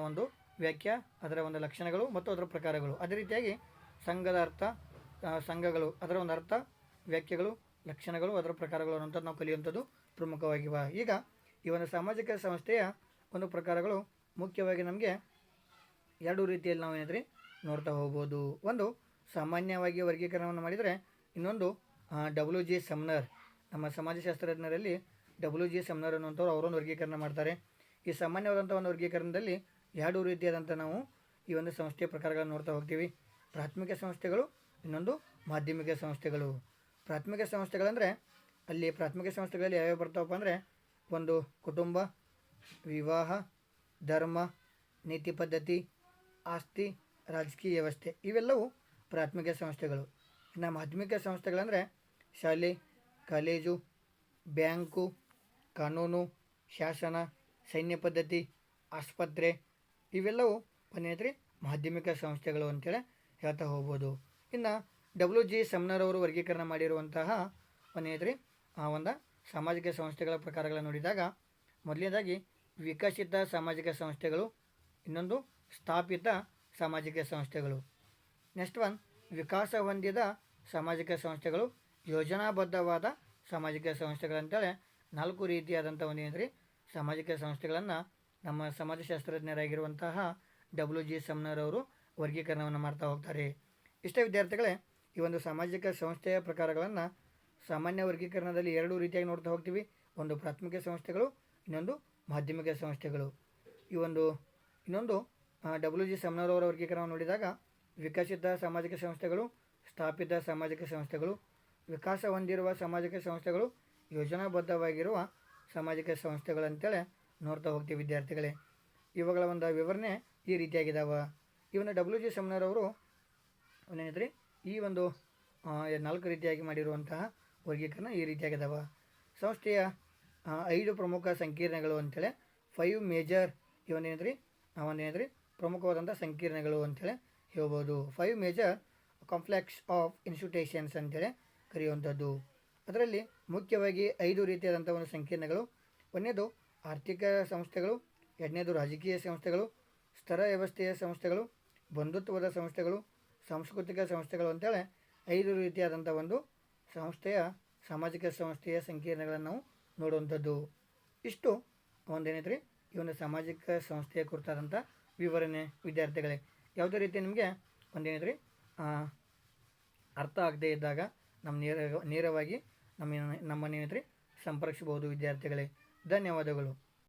ಒಂದು ವ್ಯಾಖ್ಯೆ, ಅದರ ಒಂದು ಲಕ್ಷಣಗಳು ಮತ್ತು ಅದರ ಪ್ರಕಾರಗಳು. ಅದೇ ರೀತಿಯಾಗಿ ಸಂಘದ ಅರ್ಥ, ಸಂಘಗಳು, ಅದರ ಒಂದು ಅರ್ಥ, ವ್ಯಾಖ್ಯೆಗಳು, ಲಕ್ಷಣಗಳು, ಅದರ ಪ್ರಕಾರಗಳು ಅನ್ನೋಂಥದ್ದು ನಾವು ಕಲಿಯುವಂಥದ್ದು ಪ್ರಮುಖವಾಗಿವೆ. ಈಗ ಈ ಒಂದು ಸಾಮಾಜಿಕ ಸಂಸ್ಥೆಯ ಒಂದು ಪ್ರಕಾರಗಳು ಮುಖ್ಯವಾಗಿ ನಮಗೆ ಎರಡು ರೀತಿಯಲ್ಲಿ ನಾವು ಏನಿದ್ರಿ ನೋಡ್ತಾ ಹೋಗ್ಬೋದು. ಒಂದು ಸಾಮಾನ್ಯವಾಗಿ ವರ್ಗೀಕರಣವನ್ನು ಮಾಡಿದರೆ, ಇನ್ನೊಂದು WG ಸಮ್ನರ್, ನಮ್ಮ ಸಮಾಜಶಾಸ್ತ್ರಜ್ಞರಲ್ಲಿ WG ಸಮ್ನರ್ ಅನ್ನುವಂಥವ್ರು ಅವರೊಂದು ವರ್ಗೀಕರಣ ಮಾಡ್ತಾರೆ. ಈ ಸಾಮಾನ್ಯವಾದಂಥ ಒಂದು ವರ್ಗೀಕರಣದಲ್ಲಿ ಎರಡು ರೀತಿಯಾದಂಥ ನಾವು ಈ ಒಂದು ಸಂಸ್ಥೆಯ ಪ್ರಕಾರಗಳನ್ನು ನೋಡ್ತಾ ಹೋಗ್ತೀವಿ. ಪ್ರಾಥಮಿಕ ಸಂಸ್ಥೆಗಳು, ಇನ್ನೊಂದು ಮಾಧ್ಯಮಿಕ ಸಂಸ್ಥೆಗಳು. ಪ್ರಾಥಮಿಕ ಸಂಸ್ಥೆಗಳಂದರೆ ಅಲ್ಲಿ ಪ್ರಾಥಮಿಕ ಸಂಸ್ಥೆಗಳಲ್ಲಿ ಯಾವ್ಯಾವ ಬರ್ತಾವಪ್ಪ ಅಂದರೆ, ಒಂದು ಕುಟುಂಬ, ವಿವಾಹ, ಧರ್ಮ, ನೀತಿ ಪದ್ಧತಿ, ಆಸ್ತಿ, ರಾಜಕೀಯ ವ್ಯವಸ್ಥೆ, ಇವೆಲ್ಲವೂ ಪ್ರಾಥಮಿಕ ಸಂಸ್ಥೆಗಳು. ಇನ್ನು ಮಾಧ್ಯಮಿಕ ಸಂಸ್ಥೆಗಳಂದರೆ ಶಾಲೆ, ಕಾಲೇಜು, ಬ್ಯಾಂಕು, ಕಾನೂನು, ಶಾಸನ, ಸೈನ್ಯ ಪದ್ಧತಿ, ಆಸ್ಪತ್ರೆ, ಇವೆಲ್ಲವೂ ಏನೇತ್ರಿ ಮಾಧ್ಯಮಿಕ ಸಂಸ್ಥೆಗಳು ಅಂತೇಳಿ ಹೇಳ್ತಾ ಹೋಗ್ಬೋದು. ಇನ್ನು WG ಸಮ್ನರ್ ಅವರು ವರ್ಗೀಕರಣ ಮಾಡಿರುವಂತಹ ಏನೇತ್ರಿ ಒಂದು ಸಾಮಾಜಿಕ ಸಂಸ್ಥೆಗಳ ಪ್ರಕಾರಗಳನ್ನು ನೋಡಿದಾಗ, ಮೊದಲನೇದಾಗಿ ವಿಕಸಿತ ಸಾಮಾಜಿಕ ಸಂಸ್ಥೆಗಳು, ಇನ್ನೊಂದು ಸ್ಥಾಪಿತ ಸಾಮಾಜಿಕ ಸಂಸ್ಥೆಗಳು. ನೆಕ್ಸ್ಟ್ ಒನ್ ವಿಕಾಸ ಹೊಂದಿದ ಸಾಮಾಜಿಕ ಸಂಸ್ಥೆಗಳು, ಯೋಜನಾಬದ್ಧವಾದ ಸಾಮಾಜಿಕ ಸಂಸ್ಥೆಗಳಂತೇಳಿ ನಾಲ್ಕು ರೀತಿಯಾದಂಥ ಏನೇನ್ರಿ ಸಾಮಾಜಿಕ ಸಂಸ್ಥೆಗಳನ್ನು ನಮ್ಮ ಸಮಾಜಶಾಸ್ತ್ರಜ್ಞರಾಗಿರುವಂತಹ WG ಸಮ್ನರ್ ಅವರು ವರ್ಗೀಕರಣವನ್ನು ಮಾಡ್ತಾ ಹೋಗ್ತಾರೆ. ಇಷ್ಟೇ ವಿದ್ಯಾರ್ಥಿಗಳೇ, ಈ ಒಂದು ಸಾಮಾಜಿಕ ಸಂಸ್ಥೆಯ ಪ್ರಕಾರಗಳನ್ನು ಸಾಮಾನ್ಯ ವರ್ಗೀಕರಣದಲ್ಲಿ ಎರಡು ರೀತಿಯಾಗಿ ನೋಡ್ತಾ ಹೋಗ್ತೀವಿ. ಒಂದು ಪ್ರಾಥಮಿಕ ಸಂಸ್ಥೆಗಳು, ಇನ್ನೊಂದು ಮಾಧ್ಯಮಿಕ ಸಂಸ್ಥೆಗಳು. ಈ ಒಂದು ಇನ್ನೊಂದು WG ಸಮ್ನರ್ ಅವರ ವರ್ಗೀಕರಣ ನೋಡಿದಾಗ, ವಿಕಸಿತ ಸಾಮಾಜಿಕ ಸಂಸ್ಥೆಗಳು, ಸ್ಥಾಪಿತ ಸಾಮಾಜಿಕ ಸಂಸ್ಥೆಗಳು, ವಿಕಾಸ ಹೊಂದಿರುವ ಸಾಮಾಜಿಕ ಸಂಸ್ಥೆಗಳು, ಯೋಜನಾಬದ್ಧವಾಗಿರುವ ಸಾಮಾಜಿಕ ಸಂಸ್ಥೆಗಳಂತೇಳಿ ನೋಡ್ತಾ ಹೋಗ್ತೀವಿ ವಿದ್ಯಾರ್ಥಿಗಳೇ. ಇವುಗಳ ಒಂದು ವಿವರಣೆ ಈ ರೀತಿಯಾಗಿದ್ದಾವೆ. ಇವನ್ನ WG ಸಮ್ನರ್ ಅವರು ಏನೇನಿದ್ರಿ ಈ ಒಂದು ನಾಲ್ಕು ರೀತಿಯಾಗಿ ಮಾಡಿರುವಂತಹ ವರ್ಗೀಕರಣ ಈ ರೀತಿಯಾಗಿದ್ದಾವೆ. ಸಂಸ್ಥೆಯ 5 ಪ್ರಮುಖ ಸಂಕೀರ್ಣಗಳು ಅಂತೇಳಿ 5 ಮೇಜರ್ ಇವನ್ನೇನಿದ್ರಿ ಪ್ರಮುಖವಾದಂಥ ಸಂಕೀರ್ಣಗಳು ಅಂತೇಳಿ ಹೇಳ್ಬೋದು. 5 ಮೇಜರ್ ಕಾಂಪ್ಲೆಕ್ಸ್ ಆಫ್ ಇನ್ಸ್ಟಿಟ್ಯೂಷನ್ಸ್ ಅಂತೇಳಿ ಕರೆಯುವಂಥದ್ದು. ಅದರಲ್ಲಿ ಮುಖ್ಯವಾಗಿ 5 ರೀತಿಯಾದಂಥ ಒಂದು ಸಂಕೀರ್ಣಗಳು. ಒಂದನೇದು ಆರ್ಥಿಕ ಸಂಸ್ಥೆಗಳು, ಎರಡನೇದು ರಾಜಕೀಯ ಸಂಸ್ಥೆಗಳು, ಸ್ಥಳ ವ್ಯವಸ್ಥೆಯ ಸಂಸ್ಥೆಗಳು, ಬಂಧುತ್ವದ ಸಂಸ್ಥೆಗಳು, ಸಾಂಸ್ಕೃತಿಕ ಸಂಸ್ಥೆಗಳು ಅಂತೇಳಿ 5 ರೀತಿಯಾದಂಥ ಒಂದು ಸಂಸ್ಥೆಯ ಸಾಮಾಜಿಕ ಸಂಸ್ಥೆಯ ಸಂಕೀರ್ಣಗಳನ್ನು ನಾವು ನೋಡುವಂಥದ್ದು. ಇಷ್ಟು ಒಂದೇನೈತ್ರಿ ಈ ಒಂದು ಸಾಮಾಜಿಕ ಸಂಸ್ಥೆಯ ಕುರಿತಾದಂಥ ವಿವರಣೆ ವಿದ್ಯಾರ್ಥಿಗಳೇ. ಯಾವುದೇ ರೀತಿ ನಿಮಗೆ ಒಂದೇನೈತ್ರಿ ಅರ್ಥ ಆಗದೇ ಇದ್ದಾಗ ನೇರವಾಗಿ ನಮ್ಮನ್ನೇನೈತ್ರಿ ಸಂಪರ್ಕಿಸ್ಬೋದು ವಿದ್ಯಾರ್ಥಿಗಳೇ. ಧನ್ಯವಾದಗಳು.